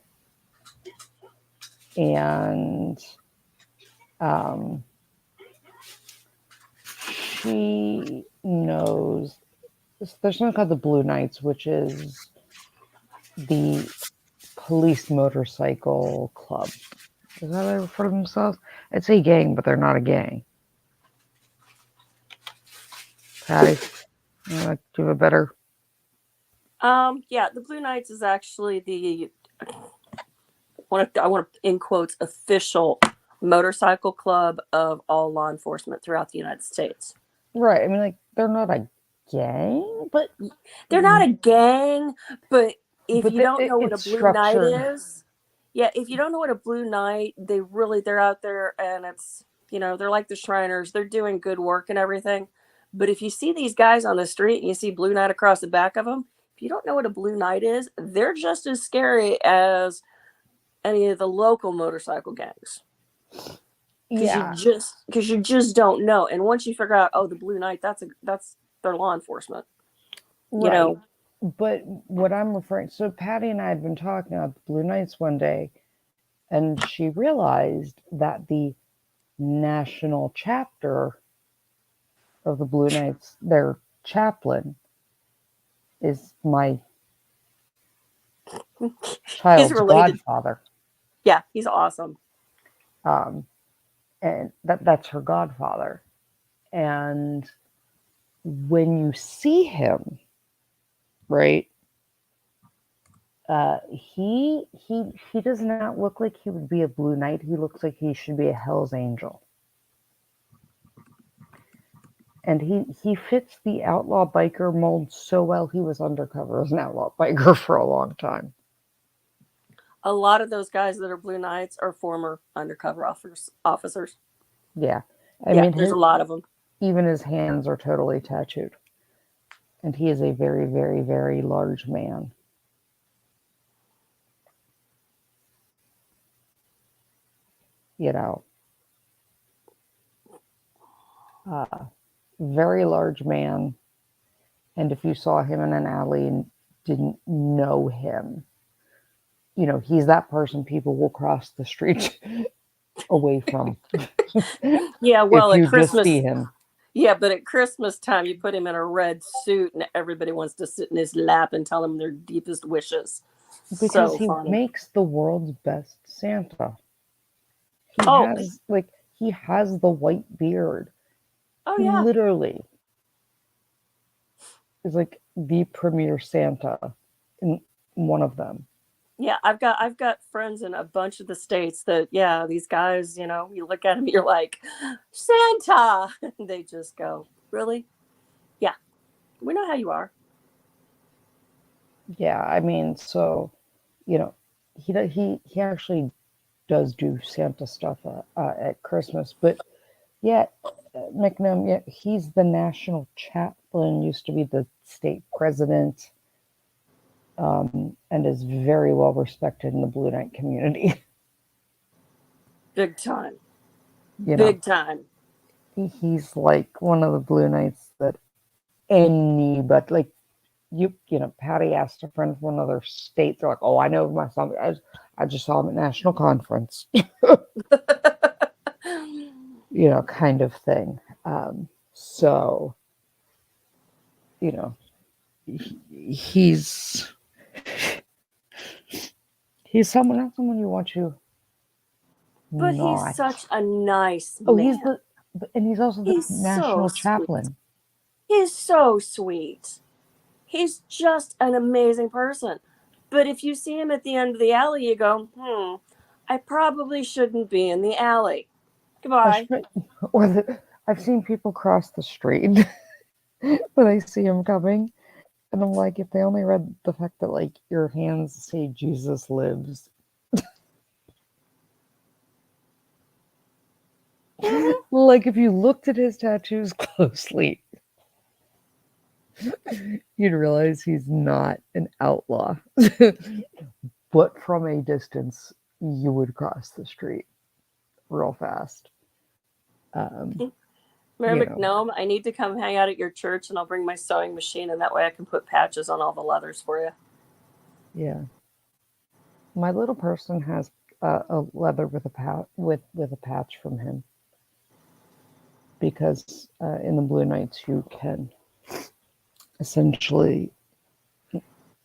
and she knows there's something called the Blue Knights, which is the police motorcycle club. Is that how they refer to themselves? It's a gang, but they're not a gang. Patty, you want to give a better? Yeah, the Blue Knights is actually the I want to in quotes official motorcycle club of all law enforcement throughout the United States. Right. I mean, like, they're not a gang, but they're not a gang. But if you don't know what a Blue Knight is, if you don't know what a Blue Knight, they're out there, and it's they're like the Shriners. They're doing good work and everything. But if you see these guys on the street and you see Blue Knight across the back of them, if you don't know what a Blue Knight is, they're just as scary as any of the local motorcycle gangs. Yeah. Because you just don't know. And once you figure out, oh, the Blue Knight, that's their law enforcement. You Right. know. But what I'm referring, so Patty and I had been talking about the Blue Knights one day, and she realized that the national chapter of the Blue Knights, their chaplain, is my child's related. godfather. Yeah, he's awesome. And that's her godfather. And when you see him, right, he does not look like he would be a Blue Knight. He looks like he should be a Hell's Angel. And he fits the outlaw biker mold so well. He was undercover as an outlaw biker for a long time. A lot of those guys that are Blue Knights are former undercover officers. Yeah. I mean, there's a lot of them. Even his hands are totally tattooed. And he is a very, very, very large man. You know, very large man. And if you saw him in an alley and didn't know him, you know, he's that person people will cross the street away from. Yeah, well, if you at Christmas, just see him. Yeah, but at Christmas time, you put him in a red suit, and everybody wants to sit in his lap and tell him their deepest wishes. Because so he funny. makes the world's best Santa. He has the white beard. Oh He yeah, literally is like the premier Santa in one of them. yeah. I've got friends in a bunch of the states that these guys, you know, you look at them, you're like, Santa, and they just go, really? Yeah, we know how you are. Yeah, I mean, so you know, he actually does do Santa stuff at Christmas, but yeah, McNum, yeah, he's the national chaplain, used to be the state president, and is very well respected in the Blue Knight community. Big time. Big time. He's like one of the Blue Knights that anybody, like, you know, Patty asked a friend from another state, they're like, oh, I know my son, I just saw him at national conference. You know, kind of thing. So, you know, he's someone you want to But not. he's such a nice man. Oh, he's also the national chaplain. He's so sweet. He's just an amazing person. But if you see him at the end of the alley, you go, I probably shouldn't be in the alley. Goodbye. I've seen people cross the street when I see him coming, and I'm like, if they only read the fact that, like, your hands say Jesus lives. Like, if you looked at his tattoos closely, you'd realize he's not an outlaw. But from a distance, you would cross the street real fast. Mayor McNome, I need to come hang out at your church, and I'll bring my sewing machine, and that way I can put patches on all the leathers for you. Yeah. My little person has a leather with a patch from him. Because in the Blue Knights, you can essentially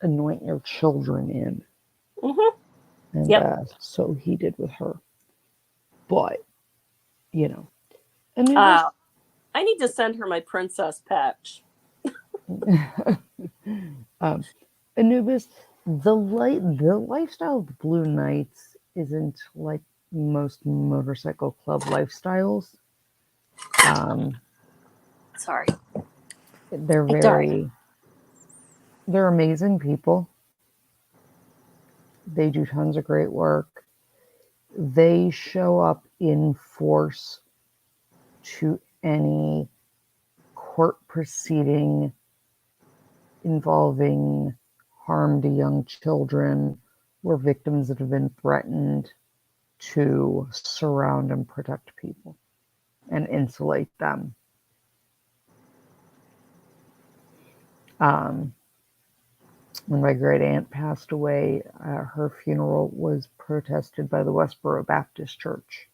anoint your children in. And so he did with her. But, you know. I need to send her my princess patch. Anubis, the lifestyle of the Blue Knights isn't like most motorcycle club lifestyles. Sorry. They're amazing people. They do tons of great work. They show up in force to any court proceeding involving harm to young children were victims that have been threatened to surround and protect people and insulate them. When my great aunt passed away, her funeral was protested by the Westboro Baptist Church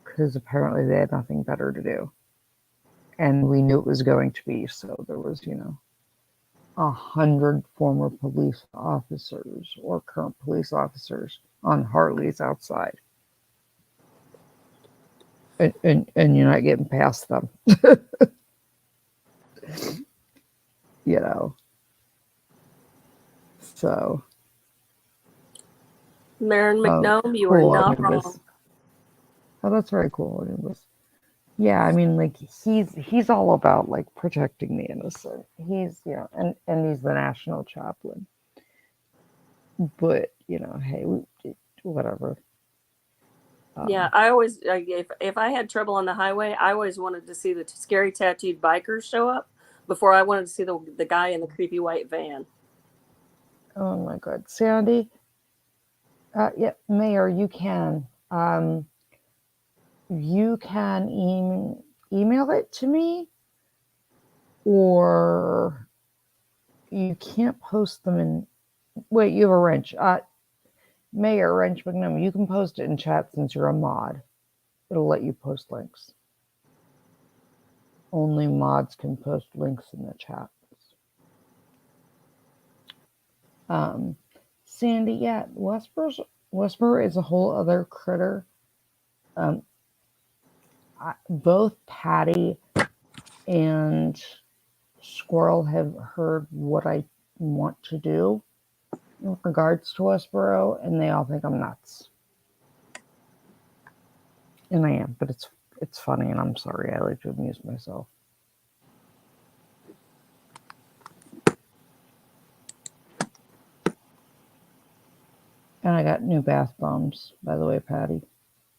because apparently they had nothing better to do. And we knew it was going to be, so there was, 100 former police officers or current police officers on Harleys outside. And you're not getting past them. So. Marin McNome, you cool, are not Anubis. wrong. Oh, that's very cool, Anubis. Yeah, I mean, like, he's all about, like, protecting the innocent. He's, and he's the national chaplain. But, hey, whatever. Yeah, I always, if I had trouble on the highway, I always wanted to see the scary tattooed bikers show up before I wanted to see the guy in the creepy white van. Oh my God, Sandy. Yeah, Mayor, you can. You can email it to me, or you can't post them in. Wait, you have a wrench. Mayor Wrench McNum, you can post it in chat since you're a mod. It'll let you post links. Only mods can post links in the chat. Sandy, yeah, Westboro is a whole other critter. Both Patty and Squirrel have heard what I want to do in regards to Westboro, and they all think I'm nuts. And I am, but it's funny, and I'm sorry. I like to amuse myself. And I got new bath bombs, by the way, Patty.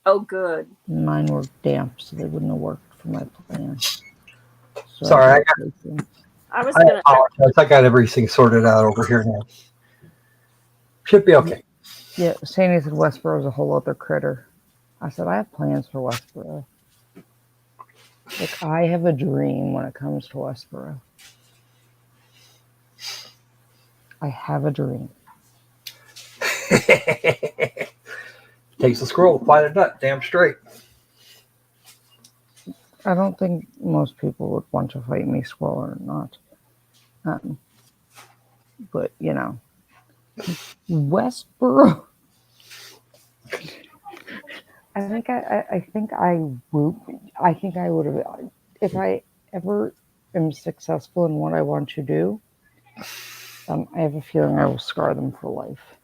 Oh, good. Mine were damp, so they wouldn't have worked for my plan. So Sorry, I was I gonna. apologize. I got everything sorted out over here now. Should be okay. Yeah, Sandy said Westboro is a whole other critter. I said, I have plans for Westboro. Like, I have a dream when it comes to Westboro. I have a dream. Takes a squirrel to find a nut, damn straight. I don't think most people would want to fight me, squirrel or not. But, Westboro. I think I would have, if I ever am successful in what I want to do, I have a feeling I will scar them for life.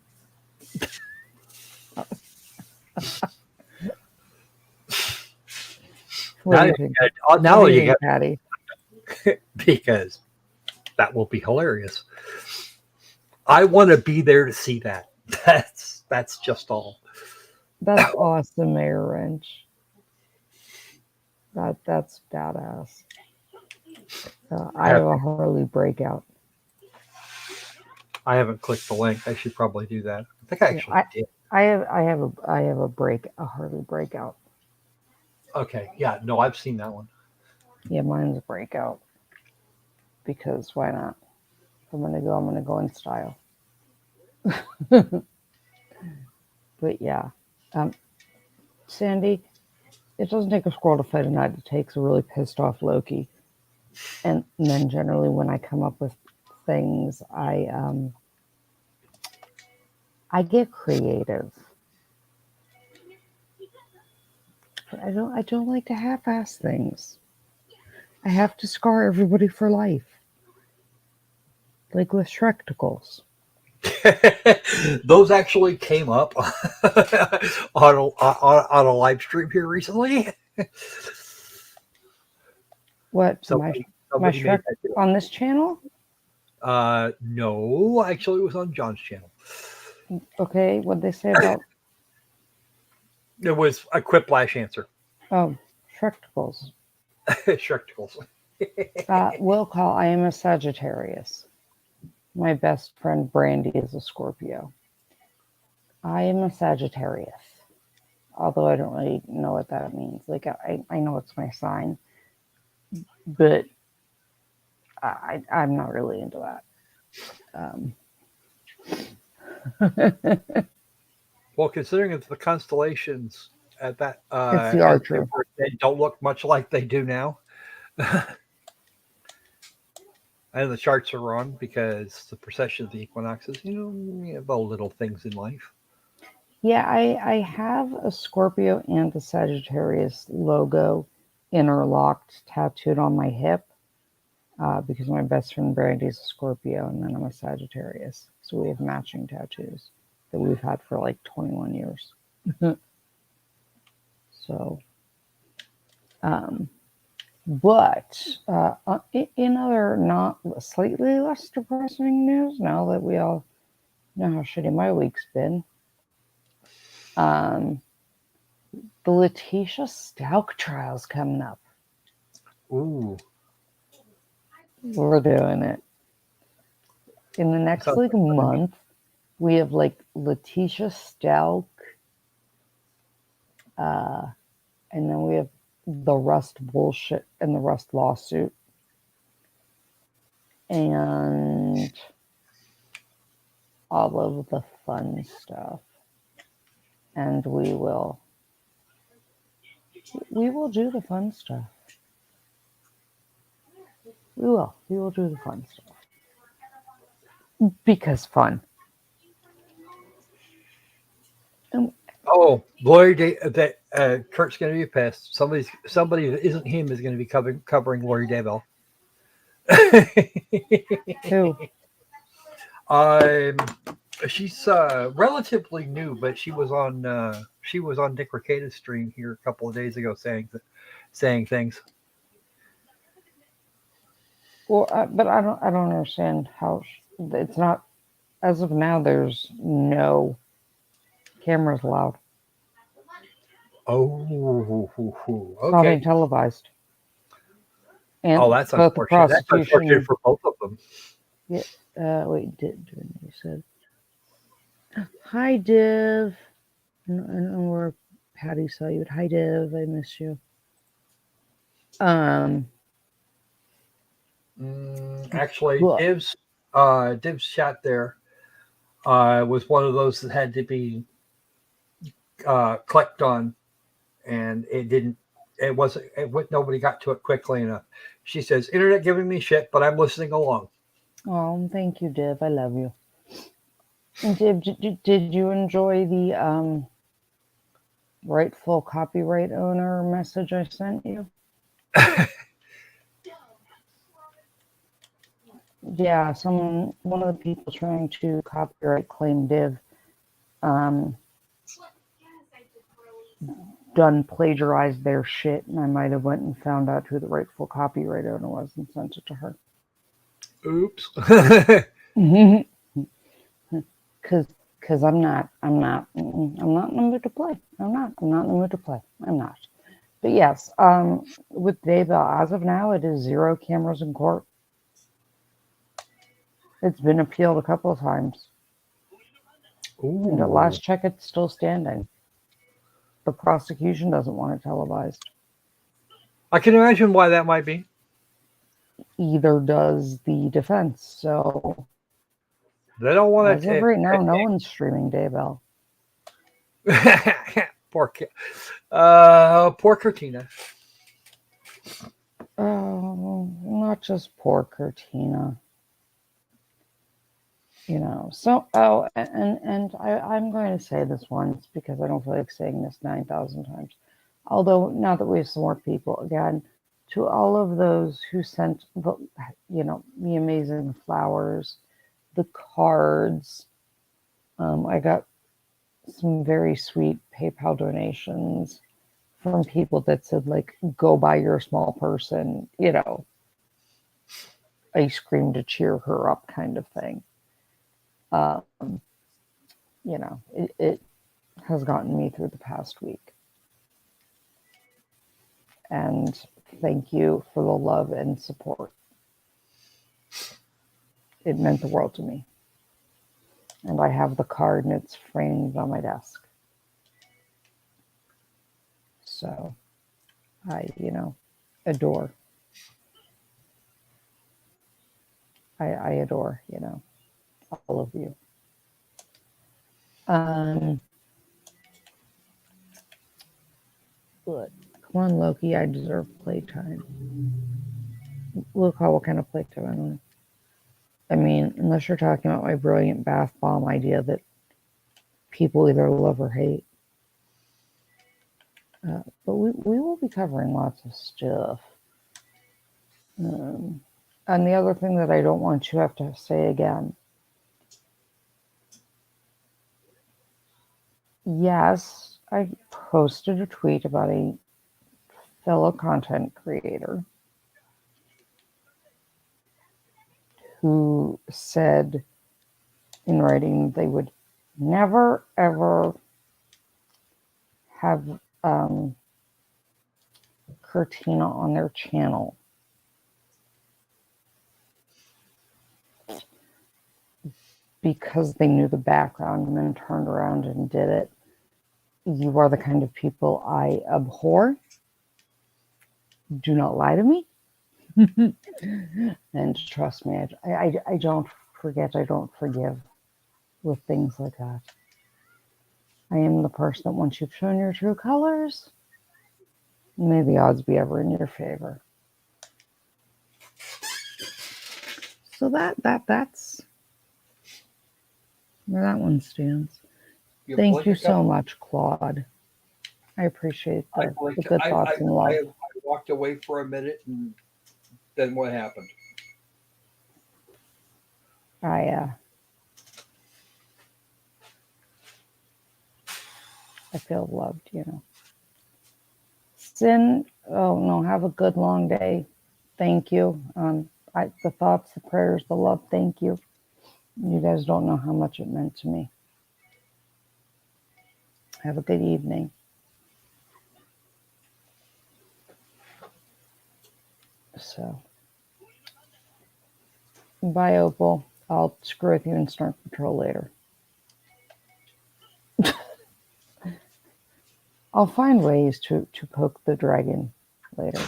What do you think? Now you think, got Patty? because that will be hilarious. I want to be there to see that. That's just all. That's awesome, Mayor Wrench. That's badass. I have a Harley breakout. I haven't clicked the link. I should probably do that. I think I actually did. I have a Harley breakout. Okay, yeah, no, I've seen that one. Yeah, mine's a breakout. Because why not? If I'm gonna go in style. But yeah, Sandy, it doesn't take a squirrel to fight a knight. It takes a really pissed off Loki. And then generally when I come up with things, I get creative. But I don't like to half-ass things. I have to scar everybody for life. Like with Shrekticles. Those actually came up on a live stream here recently. What? Somebody my made Shrek that on this channel? No, actually it was on John's channel. Okay, what'd they say about? It was a quiplash answer. Oh, Shrekticles. Shrekticles. Will call. I am a Sagittarius. My best friend Brandy is a Scorpio. I am a Sagittarius, although I don't really know what that means. Like, I know it's my sign, but I'm not really into that. Well, considering it's the constellations at that It's the at archer. they don't look much like they do now. And the charts are wrong because the precession of the equinoxes, we have all little things in life. Yeah, I have a Scorpio and a Sagittarius logo interlocked tattooed on my hip because my best friend Brandy's a Scorpio and then I'm a Sagittarius. So we have matching tattoos that we've had for like 21 years. So, but in other not slightly less depressing news, now that we all know how shitty my week's been, the Letitia Stalk trial's coming up. Ooh, We're doing it. In the next sounds like month, we have like Letitia Stalk, and then we have the Rust bullshit and the Rust lawsuit. And all of the fun stuff. And we will do the fun stuff. We will do the fun stuff. Because fun. Oh, Lori that Kurt's going to be pissed. Somebody that isn't him is going to be covering Lori Daybell. Who? She's relatively new, but she was on Nick Ricada's stream here a couple of days ago saying things. Well, but I don't understand how it's not. As of now, there's no cameras allowed. Oh, It's not being okay. televised. And That's both the unfortunate. That's prosecution. unfortunate for both of them. Yeah. Wait. You said. Hi, Div. I don't know where Patty saw you. But hi, Div. I miss you. Actually, Well, Div's chat there was one of those that had to be clicked on, and it didn't. It wasn't. Nobody got to it quickly enough. She says, "Internet giving me shit, but I'm listening along." oh, thank you, Div. I love you. Div, did you enjoy the rightful copyright owner message I sent you? Yeah, one of the people trying to copyright claim Div done plagiarized their shit, and I might have went and found out who the rightful copyright owner was and sent it to her. Oops. Because I'm not in the mood to play. I'm not in the mood to play. I'm not. But yes, with Daybell, as of now, it is 0 cameras in court. It's been appealed a couple of times. Ooh. And at last check, it's still standing. The prosecution doesn't want it televised. I can imagine why that might be. Either does the defense. So They don't want as of right now, no one's streaming Daybell. Poor Cortina. Oh, not just poor Cortina. So, and I'm going to say this once because I don't feel like saying this 9,000 times. Although, now that we have some more people, again, to all of those who sent the amazing flowers, the cards, I got some very sweet PayPal donations from people that said, like, go buy your small person, ice cream to cheer her up kind of thing. It has gotten me through the past week. And thank you for the love and support. It meant the world to me. And I have the card and it's framed on my desk. So I, adore. I adore, all of you. Look, come on, Loki, I deserve playtime. Look, what kind of playtime I want. I mean, unless you're talking about my brilliant bath bomb idea that people either love or hate. But we will be covering lots of stuff. And the other thing that I don't want you to have to say again. Yes, I posted a tweet about a fellow content creator who said in writing they would never ever have Cortina on their channel because they knew the background and then turned around and did it. You are the kind of people I abhor. Do not lie to me. And trust me, I don't forget, I don't forgive with things like that. I am the person that once you've shown your true colors, may the odds be ever in your favor. So that's where that one stands. Thank you so much, Claude. I appreciate the good thoughts and love. I walked away for a minute, and then what happened? I feel loved, Sin, oh no, have a good long day. Thank you. The thoughts, the prayers, the love, thank you. You guys don't know how much it meant to me. Have a good evening. So, bye, Opal. I'll screw with you and start patrol later. I'll find ways to poke the dragon later.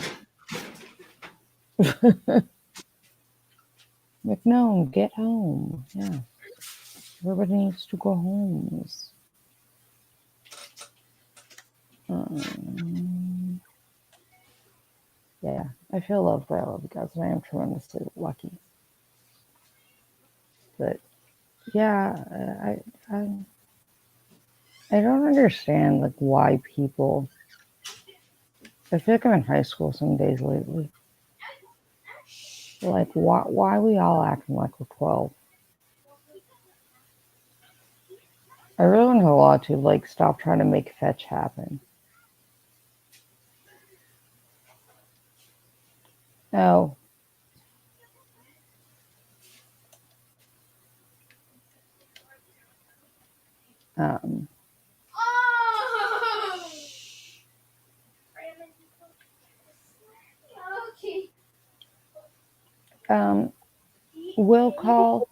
McNome, get home. Yeah. Everybody needs to go home. Yeah, I feel loved by all of you guys, and I am tremendously lucky. But yeah, I don't understand like why people. I feel like I'm in high school some days lately. Like why we all acting like we're 12? I really want a lot to like stop trying to make fetch happen. No. Will call.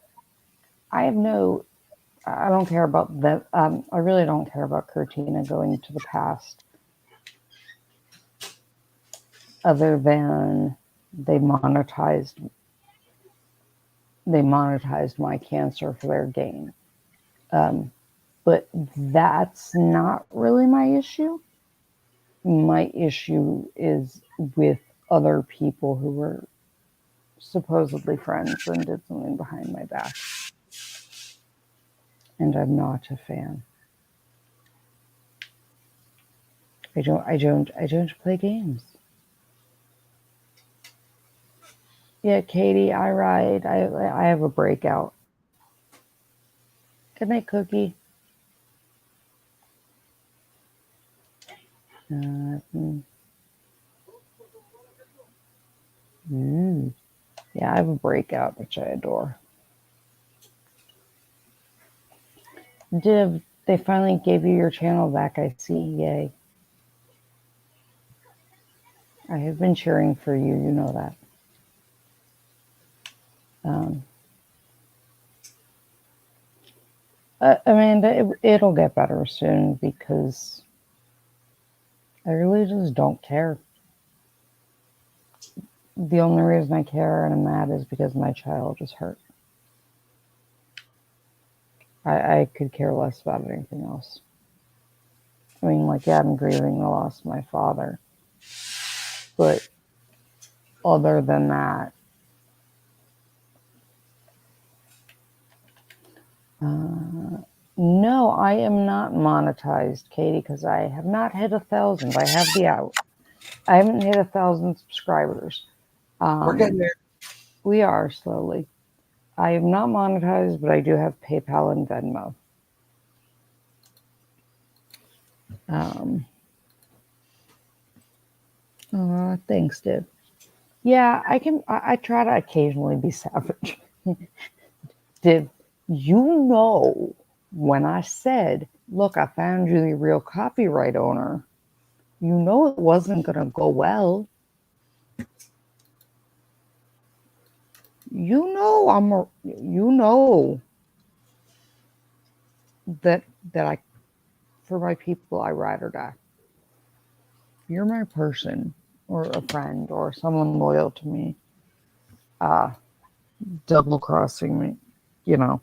I don't care about that. I really don't care about Cortina going to the past. Other than they monetized my cancer for their gain. But that's not really my issue. My issue is with other people who were supposedly friends and did something behind my back. And I'm not a fan. I don't play games. Yeah, Katie, I ride. I have a breakout. Good night, Cookie. Yeah, I have a breakout, which I adore. Div, they finally gave you your channel back, I see. Yay. I have been cheering for you, you know that. Amanda, it'll get better soon because I really just don't care. The only reason I care and I'm mad is because my child is hurt. I could care less about anything else. I mean, like, yeah, I'm grieving the loss of my father. But other than that, no, I am not monetized, Katie, because I have not hit 1,000. I have the out. I haven't hit 1,000 subscribers. We're getting there. We are slowly. I am not monetized, but I do have PayPal and Venmo. Thanks, dude. Yeah, I try to occasionally be savage. Div, you know, when I said, look, I found you the real copyright owner, you know it wasn't going to go well. You know that I, for my people, I ride or die. You're my person or a friend or someone loyal to me. Double crossing me, don't.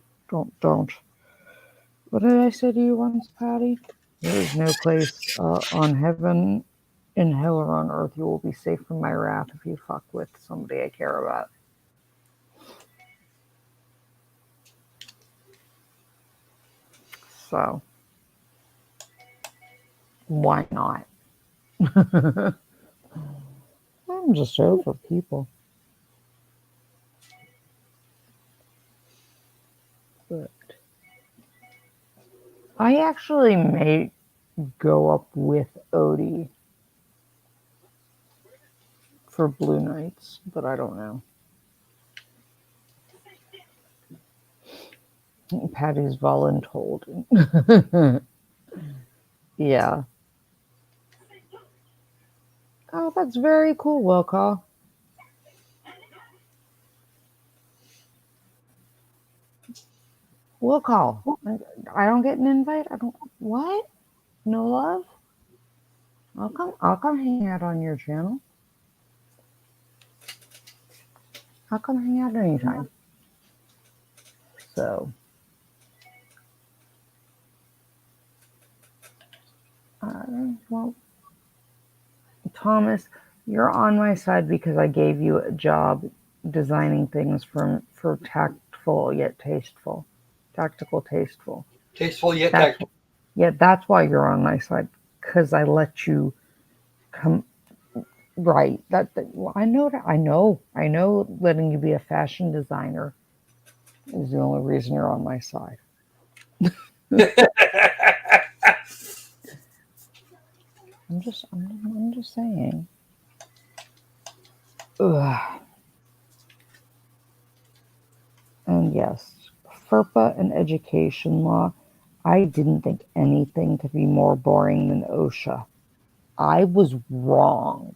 What did I say to you once, Patty? There is no place on heaven, in hell, or on earth you will be safe from my wrath if you fuck with somebody I care about. So, why not? I'm just over people. But I actually may go up with Odie for Blue Nights, but I don't know. Patty's voluntold. Yeah. Oh, that's very cool, Will Call. Will Call. I don't get an invite. I don't. What? No love? I'll come hang out on your channel. I'll come hang out anytime. So, well, Thomas, you're on my side because I gave you a job designing things for tactful yet tasteful. Tactical, tasteful. Tasteful yet tactful. Yeah, that's why you're on my side, because I let you come. Right. Well, I know. Letting you be a fashion designer is the only reason you're on my side. I'm just saying. Ugh. And yes, FERPA and education law. I didn't think anything could be more boring than OSHA. I was wrong.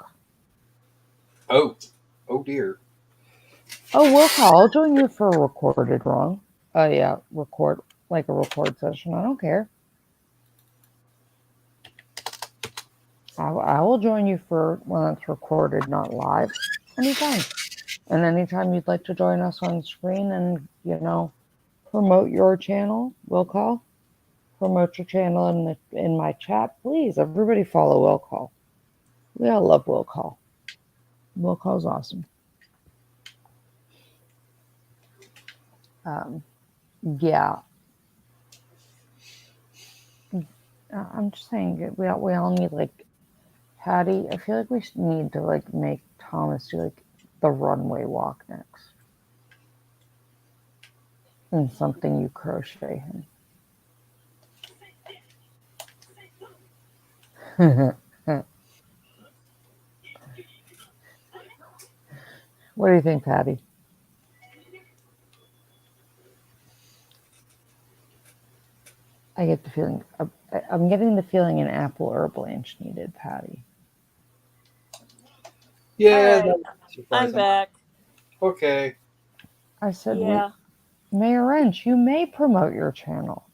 Oh dear. Oh, Will Call, I'll join you for a recorded wrong. Oh yeah, record like a record session. I don't care. I will join you for when it's recorded, not live, anytime. And anytime you'd like to join us on screen and promote your channel, Will Call. Promote your channel in my chat, please. Everybody follow Will Call. We all love Will Call. Will Call's awesome. Yeah. I'm just saying we all need like Patty. I feel like we need to like make Thomas do like the runway walk next. And something you crochet him. What do you think, Patty? I get the feeling, I'm getting the feeling an apple or a blanch needed, Patty. Yeah, All right. I'm back. Okay. I said, Yeah. Mayor Wrench, you may promote your channel.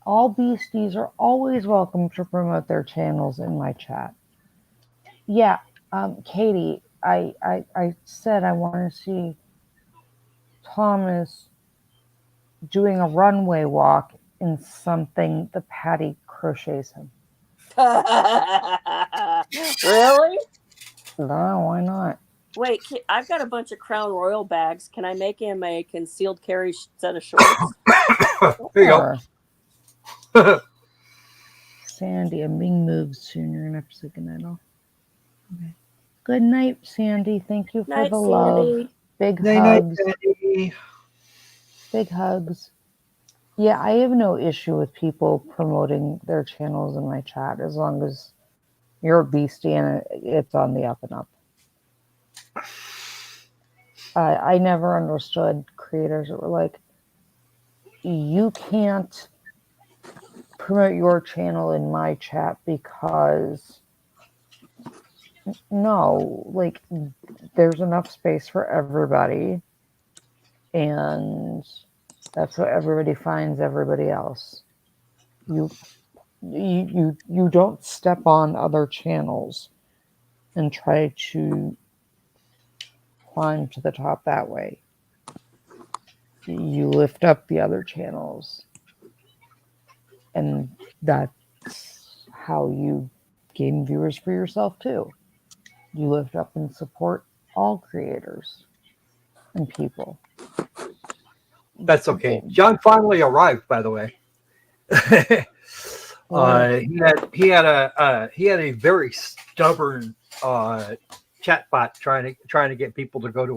all beasties are always welcome to promote their channels in my chat. Yeah, Katie, I said I want to see Thomas doing a runway walk in something the Patty crochets him. Really? No, why not? Wait, I've got a bunch of Crown Royal bags. Can I make him a concealed carry set of shorts? There you Or, go. Sandy, I'm being moved soon. You're gonna have to say goodnight. Okay. Good night, Sandy. Thank you for Night, the love. Sandy. Big Night, hugs. Sandy. Big hugs. Yeah, I have no issue with people promoting their channels in my chat as long as you're a beastie and it's on the up and up. I never understood creators that were like, you can't promote your channel in my chat because no, like there's enough space for everybody, and that's what everybody finds everybody else. You don't step on other channels and try to climb to the top that way. You lift up the other channels, and that's how you gain viewers for yourself too. You lift up and support all creators and people. That's okay. John finally arrived, by the way. He had a very stubborn chatbot trying to get people to go to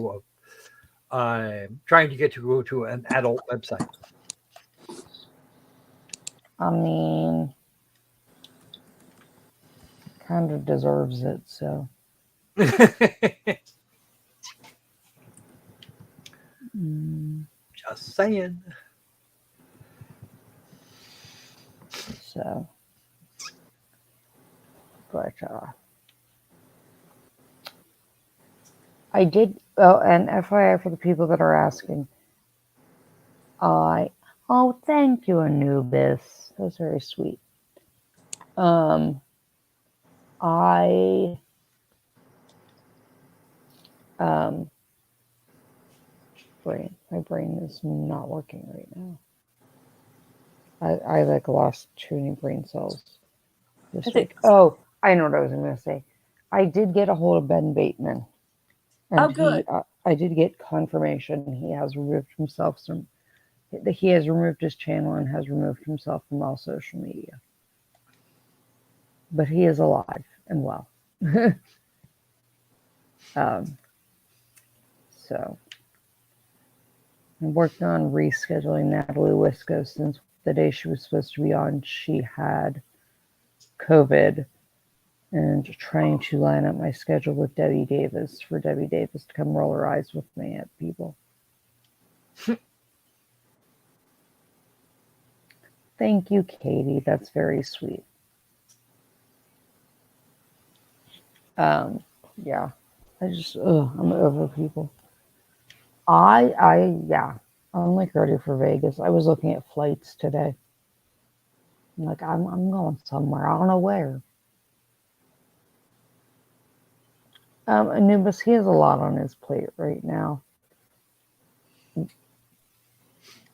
go to an adult website. I mean, kind of deserves it, so. Just saying. So, but I did. Oh, and FYI for the people that are asking, oh, thank you, Anubis. That was very sweet. My brain is not working right now. I like lost too many brain cells this week. Oh, I know what I was going to say. I did get a hold of Ben Bateman. And Oh, good. I did get confirmation he has removed himself he has removed his channel and has removed himself from all social media. But he is alive and well. So I'm working on rescheduling Natalie Wisco since the day she was supposed to be on, she had COVID, and trying to line up my schedule with Debbie Davis for Debbie Davis to come roll her eyes with me at people. Thank you, Katie. That's very sweet. Yeah. I'm over people. I'm like ready for Vegas. I was looking at flights today. I'm like, I'm going somewhere. I don't know where. Anubis, he has a lot on his plate right now.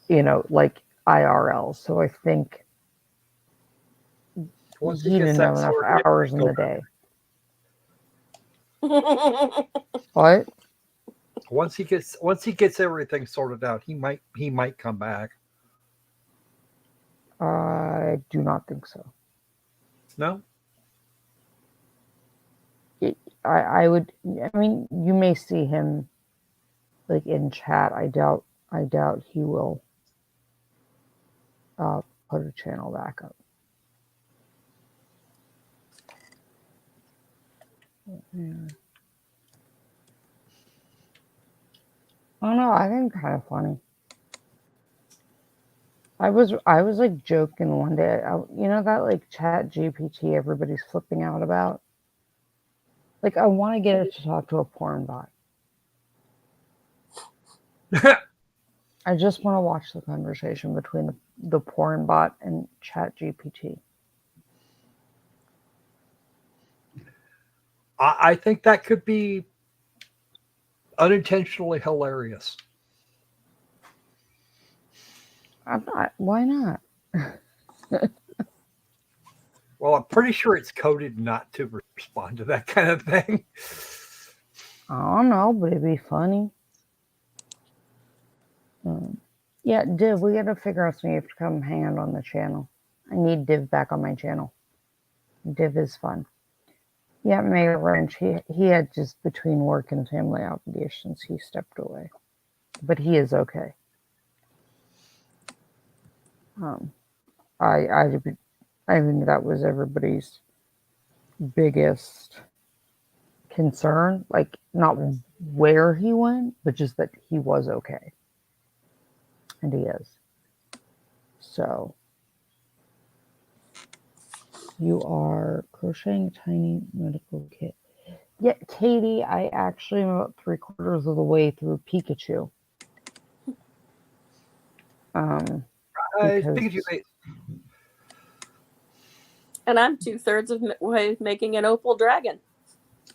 You know, like IRL. So I think he didn't have enough hours in the day. What? Once he gets everything sorted out, he might come back. I do not think so. No? I mean, you may see him like in chat. I doubt he will put a channel back up. Yeah. I don't know. I think kind of funny. I was like joking one day. You know that like Chat GPT everybody's flipping out about? Like, I want to get it to talk to a porn bot. I just want to watch the conversation between the porn bot and Chat GPT. I think that could be unintentionally hilarious. I'm not. Why not? Well, I'm pretty sure it's coded not to respond to that kind of thing. I don't know, but it'd be funny. Yeah, Div, we gotta figure out something. You have to come hang out on the channel. I need Div back on my channel. Div is fun. Yeah, Mayor Wrench, he had just between work and family obligations, he stepped away. But he is okay. I think that was everybody's biggest concern. Like, not where he went, but just that he was okay. And he is. So, you are crocheting a tiny medical kit. Yeah, Katie, I actually am about 3/4 of the way through Pikachu. Because Pikachu face. And I'm 2/3 of way making an opal dragon.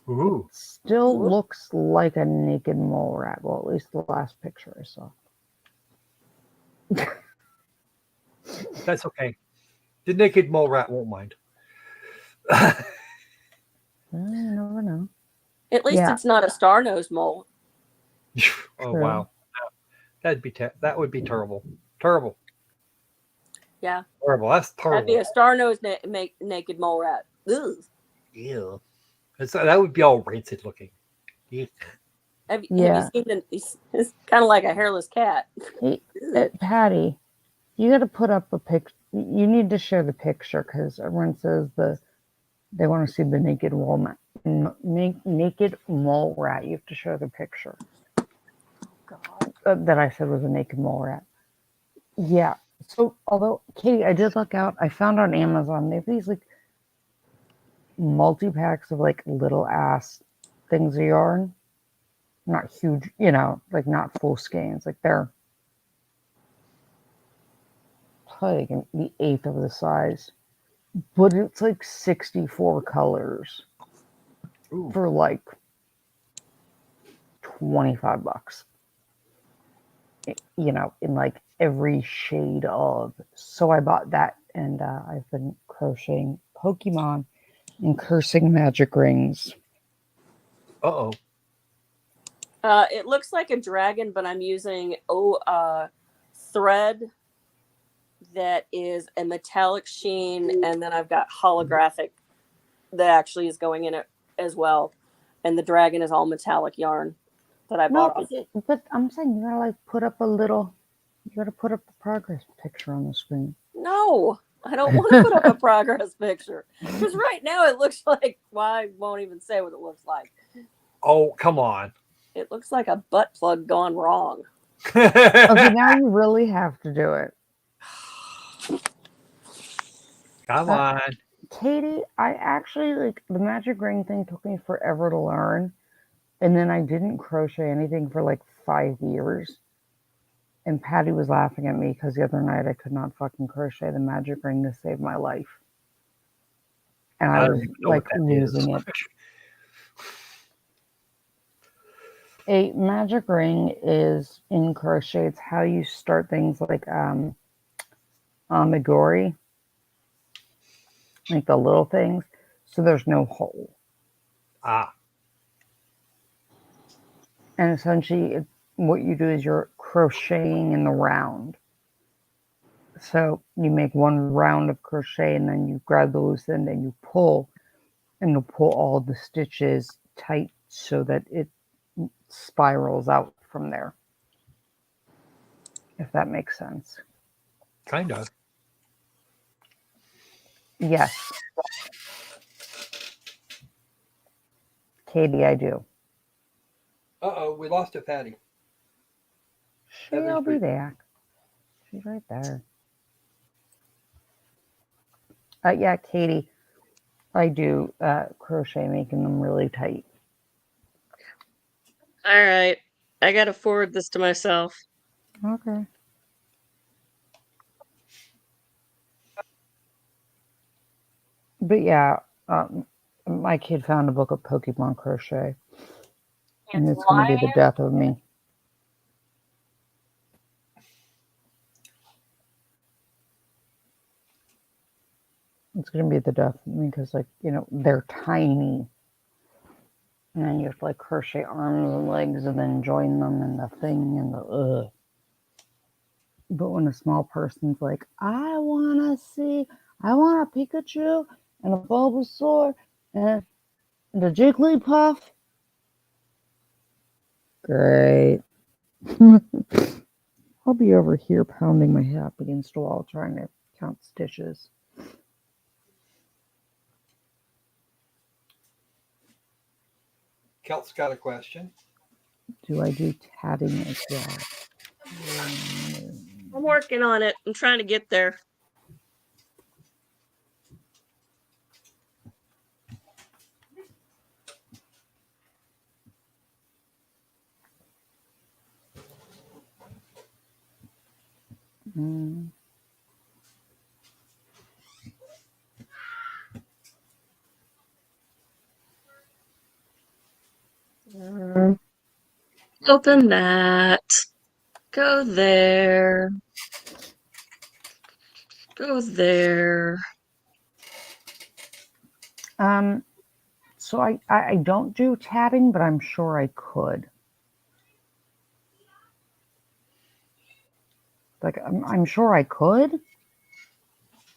Ooh, still Ooh. looks like a naked mole rat. Well, at least the last picture I saw. that's okay. The naked mole rat won't mind. You never know. At least Yeah. it's not a star-nosed mole. Oh True. wow, that would be terrible. Terrible. Yeah. Terrible. That's That'd be terrible. a star-nosed naked mole rat. Ugh. Yeah. That would be all rancid looking. Yeah. Have Yeah. you seen it's kind of like a hairless cat. Hey, Patty, you got to put up a pic. You need to share the picture because everyone says they want to see the naked naked mole rat. You have to share the picture. God, that I said was a naked mole rat. Yeah. So, although Katie, I did look out. I found on Amazon they have these like multi-packs of like little ass things of yarn. Not huge, like not full skeins. Like they're probably like the eighth of the size. But it's like 64 colors Ooh. for like $25. In like every shade of. So I bought that and I've been crocheting Pokemon and cursing magic rings. Uh-oh. It looks like a dragon, but I'm using thread that is a metallic sheen, and then I've got holographic that actually is going in it as well. And the dragon is all metallic yarn that I bought off. But I'm saying you gotta put up the progress picture on the screen. No, I don't want to put up a progress picture because right now it looks like, well, I won't even say what it looks like. Oh, come on. It looks like a butt plug gone wrong. Okay, now you really have to do it. Come on. Katie, I actually the magic ring thing took me forever to learn. And then I didn't crochet anything for like 5 years. And Patty was laughing at me because the other night I could not fucking crochet the magic ring to save my life. And I was like losing it. A magic ring is in crochet. It's how you start things like amigori, like the little things. So there's no hole. Ah. And essentially, what you do is you're crocheting in the round. So you make one round of crochet and then you grab the loose end and you pull, and you'll pull all the stitches tight so that it spirals out from there. If that makes sense. Kind of. Yes. Katie, I do. Uh-oh, we lost a Patty. She'll be back. She's right there. Yeah, Katie, I do crochet, making them really tight. All right. I got to forward this to myself. Okay. But yeah, my kid found a book of Pokemon crochet, and it's going to be the death of me. It's going to be the death of me because, like, you know, they're tiny. And then you have to, like, crochet arms and legs and then join them in the thing and the ugh. But when a small person's like, I want a Pikachu and a Bulbasaur and a Jigglypuff. Great. I'll be over here pounding my head up against a wall trying to count stitches. Kelt's got a question. Do I do tatting as well? I'm working on it. I'm trying to get there. Mm. Open that. Go there. Go there. So I don't do tatting, but I'm sure I could. Like, I'm sure I could.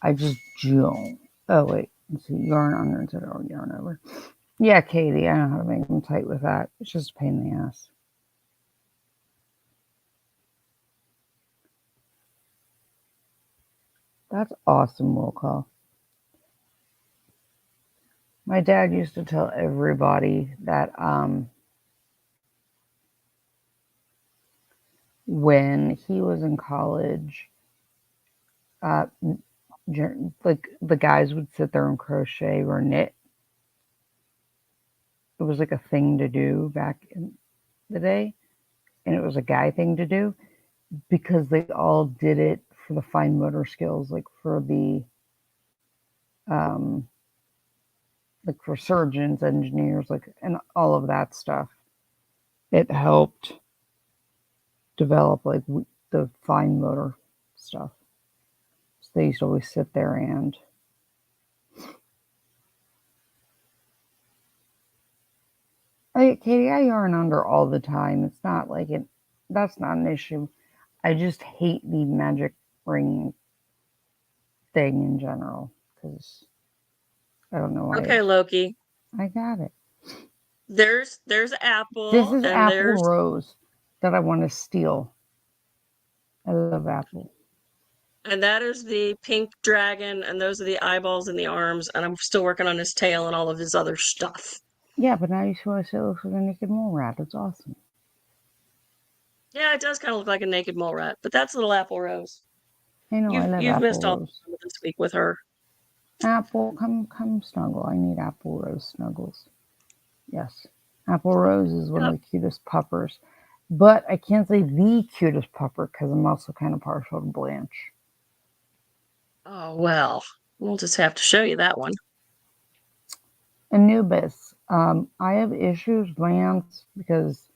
I just don't. Oh, wait. Let's see. Yarn under instead of yarn over. Yeah, Katie, I know how to make them tight with that. It's just a pain in the ass. That's awesome, roll call. My dad used to tell everybody that when he was in college, like the guys would sit there and crochet or knit. It was like a thing to do back in the day, and it was a guy thing to do because they all did it for the fine motor skills, like for the like for surgeons, engineers, like, and all of that stuff. It helped develop like the fine motor stuff. So they used to always sit there and Katie, I yarn under all the time. It's not like it. That's not an issue. I just hate the magic ring thing in general because I don't know why. Okay, Loki. I got it. There's Apple. This is and Apple there's Rose that I want to steal. I love Apple. And that is the pink dragon, and those are the eyeballs and the arms, and I'm still working on his tail and all of his other stuff. Yeah, but now you see what I say it looks like a naked mole rat. It's awesome. Yeah, it does kind of look like a naked mole rat, but that's little Apple Rose. I know, I love You've Apple missed all Rose. this week with her. Apple, come snuggle. I need Apple Rose snuggles. Yes. Apple Rose is one of the cutest puppers. But I can't say the cutest pupper because I'm also kind of partial to Blanche. Oh, well, we'll just have to show you that one. Anubis. I have issues with my hands because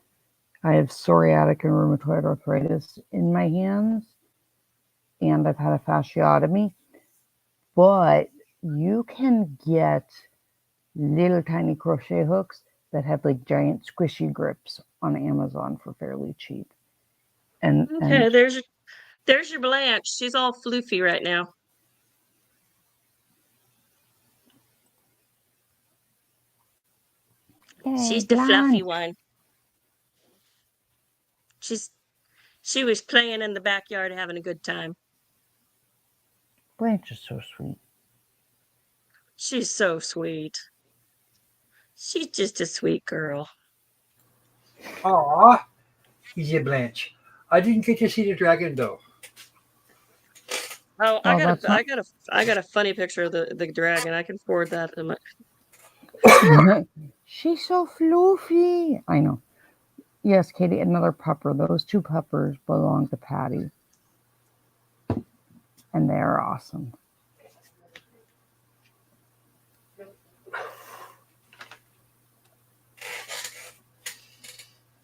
I have psoriatic and rheumatoid arthritis in my hands. And I've had a fasciotomy. But you can get little tiny crochet hooks that have like giant squishy grips on Amazon for fairly cheap. And Okay, there's your Blanche. She's all floofy right now. She's the fluffy one. She was playing in the backyard having a good time. Blanche is so sweet. She's so sweet. She's just a sweet girl. Aw, easy Blanche. I didn't get to see the dragon though. Oh, I got a funny picture of the dragon. I can forward that to my. She's so fluffy. I know. Yes, Katie, another pupper. Those two puppers belong to Patty. And they are awesome.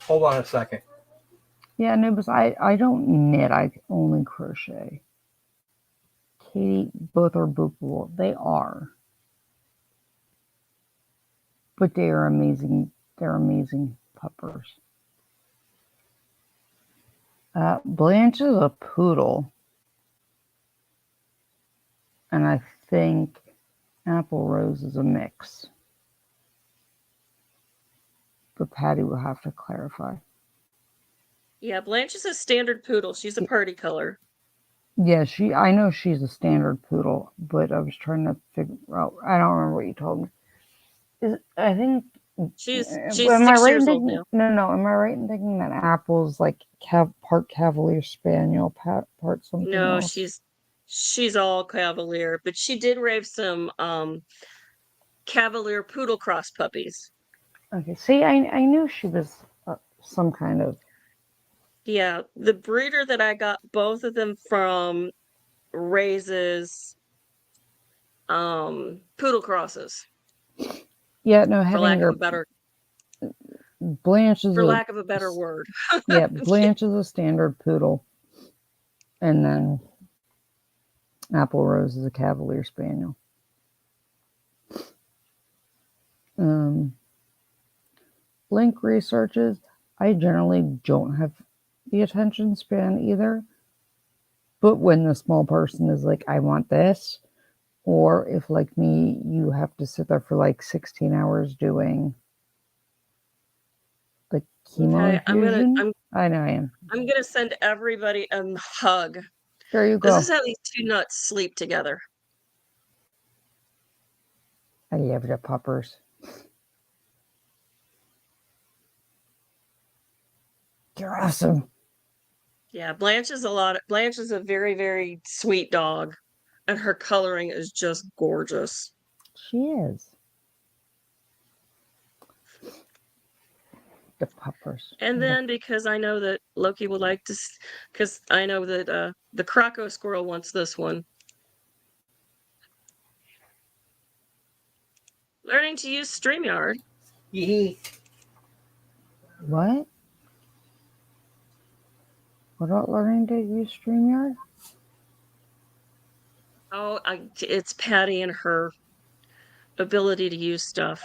Hold on a second. Yeah, Nubis, I don't knit. I only crochet. Katie, both are boopable. They are. But they are amazing. They're amazing puppers. Blanche is a poodle. And I think Apple Rose is a mix. But Patty will have to clarify. Yeah, Blanche is a standard poodle. She's a party color. Yeah, I know she's a standard poodle, but I was trying to figure out. I don't remember what you told me. I think She's am 6 I right in years old thinking? now. No. Am I right in thinking that Apple's like part Cavalier Spaniel, part something No, else? she's all Cavalier, but she did raise some Cavalier poodle cross puppies. Okay. See, I knew she was some kind of. Yeah, the breeder that I got both of them from raises poodle crosses. Yeah, no, For lack having of a better Blanche is word. Yeah, Blanche is a standard poodle, and then Apple Rose is a Cavalier Spaniel. Link researches. I generally don't have the attention span either. But when the small person is like, I want this, or if like me, you have to sit there for like 16 hours doing like chemo infusion. I know I am. I'm gonna send everybody a hug. There you go. This is how these two nuts sleep together. I love the puppers. You're awesome. Yeah, Blanche is a very, very sweet dog, and her coloring is just gorgeous. She is. The puppers. And then because I know that Loki would like to, because I know that the Croco squirrel wants this one. Learning to use StreamYard. What? What about learning to use StreamYard? Oh, it's Patty and her ability to use stuff.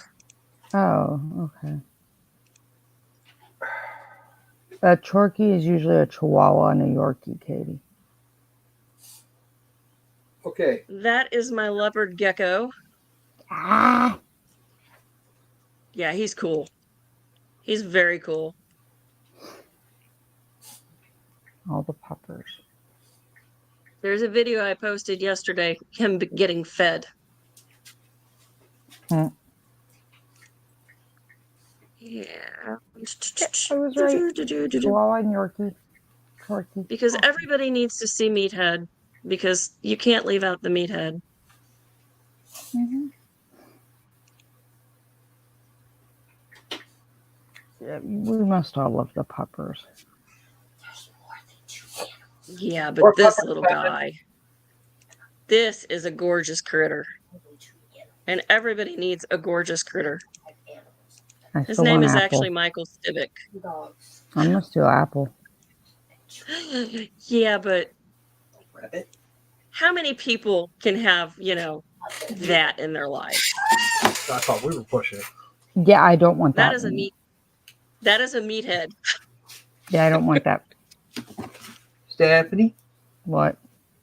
Oh, okay. A Chorky is usually a Chihuahua and a Yorkie, Katie. Okay. That is my leopard gecko. Ah! Yeah, he's cool. He's very cool. All the puppers. There's a video I posted yesterday, him getting fed. Hmm. Yeah. I was right. Chihuahua and Yorkie. Chorky. Because everybody needs to see Meathead, because you can't leave out the Meathead. Mm-hmm. Yeah, we must all love the puppers. Yeah, but this little guy, this is a gorgeous critter. And everybody needs a gorgeous critter. His name is actually Michael Stivic. I'm gonna steal Apple. Yeah, but how many people can have, that in their lives? I thought we were pushing it. Yeah, I don't want that. That is a meathead. Yeah, I don't want that. Stephanie? What?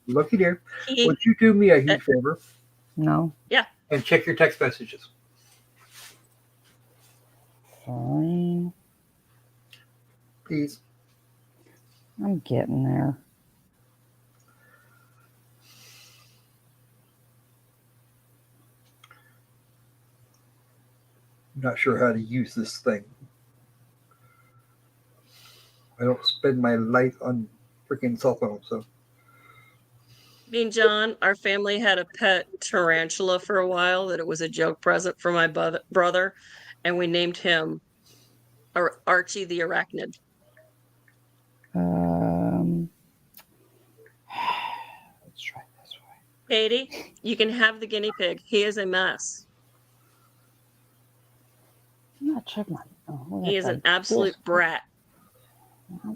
Looky there. Would you do me a huge favor? No. Yeah. And check your text messages. Fine. Please. I'm getting there. I'm not sure how to use this thing. I don't spend my life on freaking cell phone, so. Me and John, our family had a pet tarantula for a while that it was a joke present for my brother, and we named him Archie the arachnid? Let's try this way. Katie, you can have the guinea pig. He is a mess. I'm not checking my. Oh, He is an absolute brat.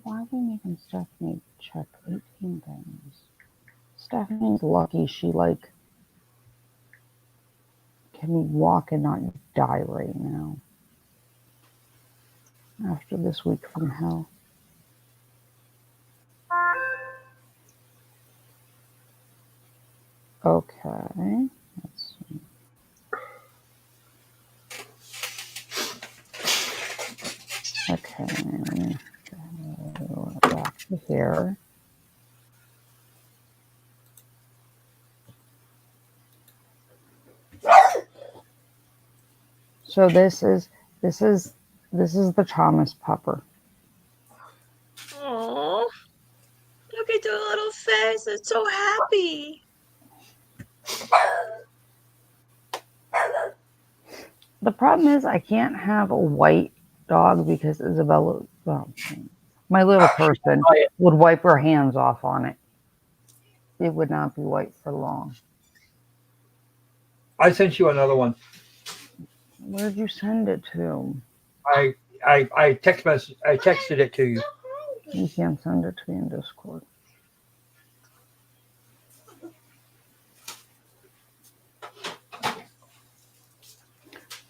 Why are we making Stephanie check 18 things? Stephanie's lucky she can walk and not die right now. After this week from hell. Okay. Let's see. Okay. Back to here. So this is the Thomas pupper. Oh, look at your little face. It's so happy. The problem is I can't have a white dog because Isabella, well, my little person would wipe her hands off on it. It would not be white for long. I sent you another one. Where'd you send it to? I texted it to you. You can't send it to me in Discord.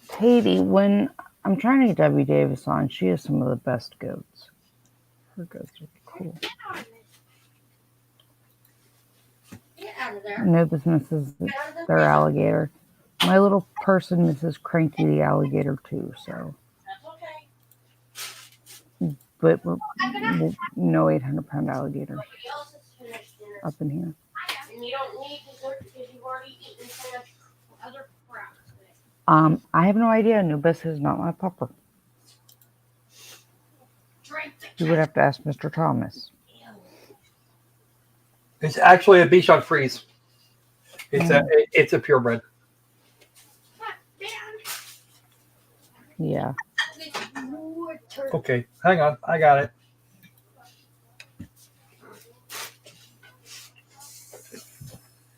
Katie, when I'm trying to get Debbie Davis on, she has some of the best goats. Her goats are cool. Get out of there. I know this misses their alligator. My little person misses Cranky the alligator too, so. That's okay. But no 800-pound alligator Nobody else has finished dinner. up in here. And you don't need dessert because you've already eaten so much other crap today. I have no idea. Anubis is not my pupper. Drink the You would have to ask Mr. Thomas. It's actually a Bichon Frise. It's a purebred. Yeah. Okay, hang on. I got it.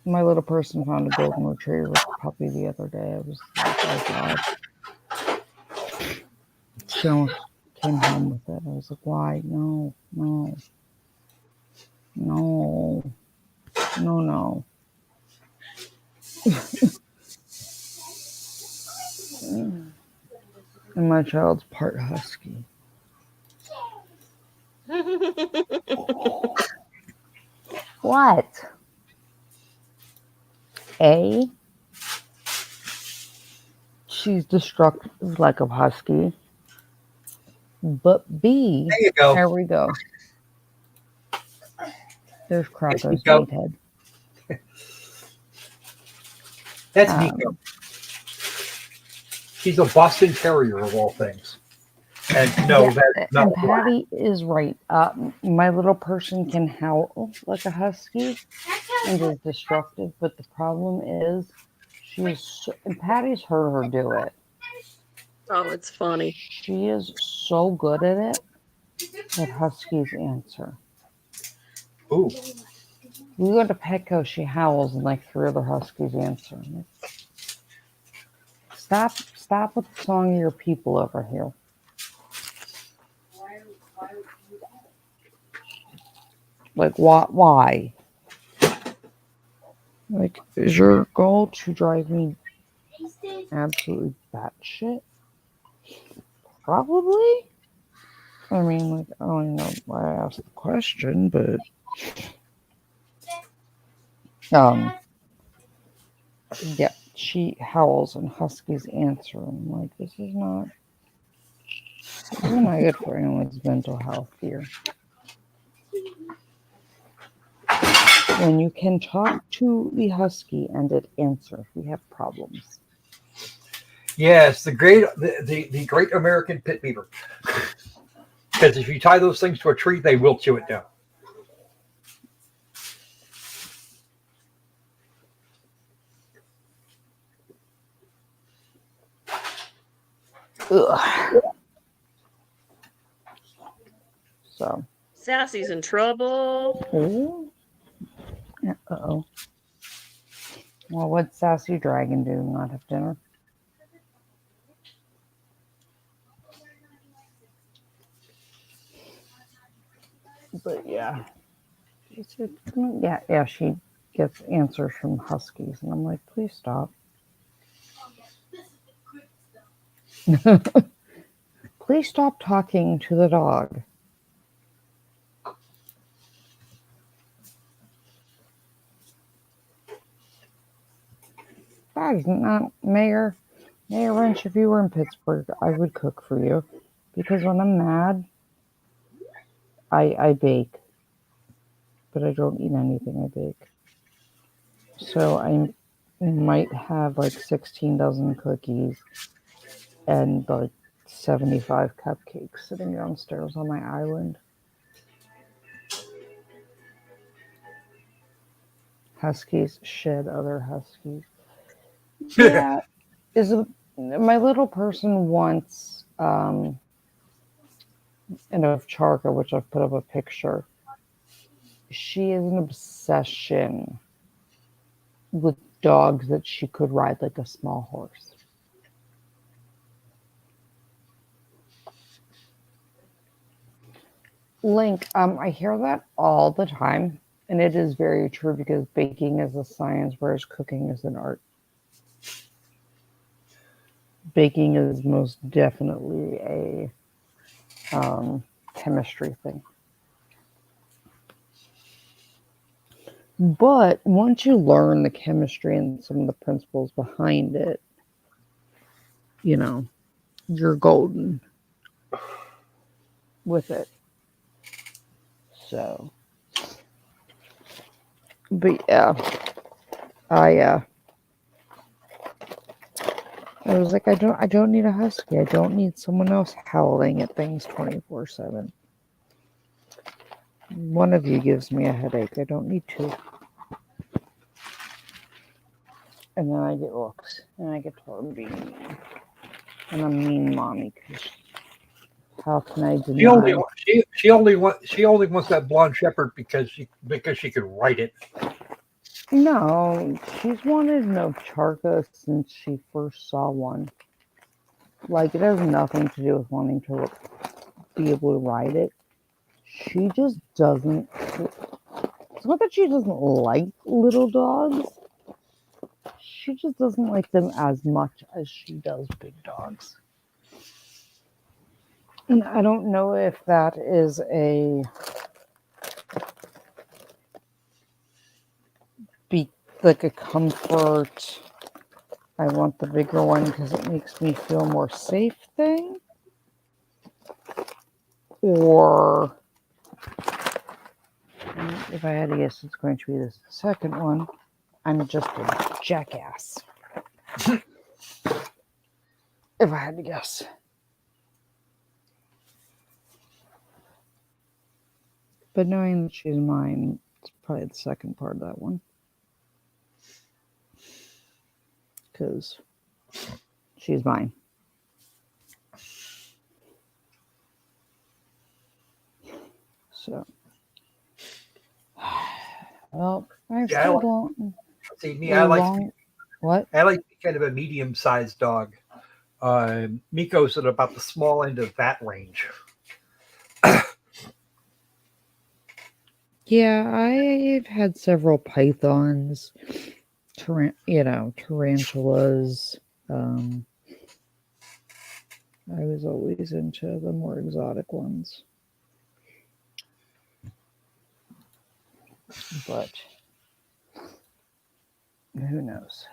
My little person found a golden retriever puppy the other day. I was like, oh God. She almost came home with it. I was like, why? No. And my child's part husky. What? A, she's destructive like a husky. But B, There you go. there we go. There's There you Crocco's go. meathead. That's Nico. She's a Boston Terrier of all things. And no, Yeah, that's not and Patty is right. My little person can howl like a husky and is destructive, but the problem is and Patty's heard her do it. Oh, it's funny. She is so good at it that huskies answer. Ooh. We go to Petco, she howls, and like 3 other huskies answer. Stop with the song of your people over here. Like, why? Like, is your goal to drive me absolutely batshit? Probably. I mean, like, I don't even know why I asked the question, but yeah, she howls and huskies answer. I'm like, this is not good for anyone's mental health here. When you can talk to the husky and it answers, we have problems. Yes, the great American pit beaver. Because if you tie those things to a tree, they will chew it down. Ugh. So. Sassy's in trouble. Oh. Uh-oh. Well, what's Sassy Dragon do? Not have dinner? But yeah. She said, yeah, she gets answers from Huskies. And I'm like, please stop. Please stop talking to the dog. That is not Mayor Wrench. If you were in Pittsburgh, I would cook for you, because when I'm mad, I bake, but I don't eat anything I bake. So I might have like 16 dozen cookies and like 75 cupcakes sitting downstairs on my island. Huskies shed other huskies. Yeah, my little person wants an ovcharka, which I've put up a picture. She has an obsession with dogs that she could ride like a small horse. Link, I hear that all the time, and it is very true, because baking is a science, whereas cooking is an art. Baking is most definitely a chemistry thing. But once you learn the chemistry and some of the principles behind it, you're golden with it. So, but yeah, I was like, I don't need a husky. I don't need someone else howling at things 24/7. One of you gives me a headache. I don't need two. And then I get looks, and I get told I'm being mean. And I'm mean mommy, because how can I deny? She only wants that blonde shepherd because she could write it. No, she's wanted an ovcharka since she first saw one. Like, it has nothing to do with wanting to be able to ride it. She just doesn't. It's not that she doesn't like little dogs. She just doesn't like them as much as she does big dogs. And I don't know if that is like a comfort. I want the bigger one because it makes me feel more safe thing. Or if I had to guess, it's going to be the second one. I'm just a jackass. If I had to guess. But knowing that she's mine, it's probably the second part of that one. Because she's mine. So. Well, I still don't. See, me, I like. What? I like kind of a medium-sized dog. Miko's at about the small end of that range. Yeah, I've had several pythons, tarantulas. I was always into the more exotic ones. But who knows?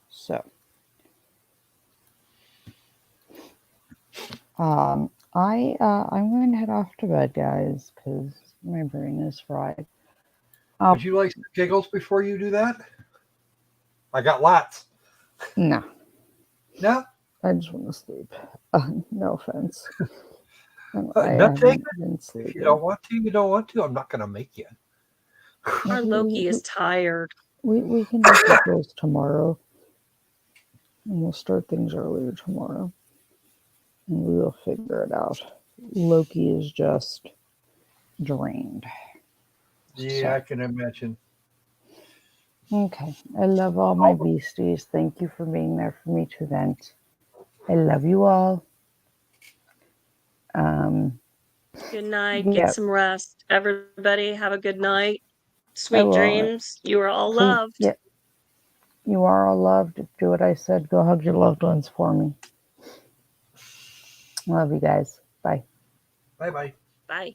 So, I'm going to head off to bed, guys, because my brain is fried. Would you like some giggles before you do that? I got lots. No. No? I just want to sleep. No offense. If you don't want to, you don't want to. I'm not going to make you. Our Loki is tired. We can do giggles tomorrow. And we'll start things earlier tomorrow. and we will figure it out. Loki is just drained. Yeah, I can imagine. Okay. I love all my beasties. Thank you for being there for me to vent. I love you all. Good night. Yeah. Get some rest. Everybody have a good night. I Sweet will. dreams. You are all Please, loved. yeah, you are all loved. Do what I said. Go hug your loved ones for me. Love you guys. Bye. Bye bye. Bye.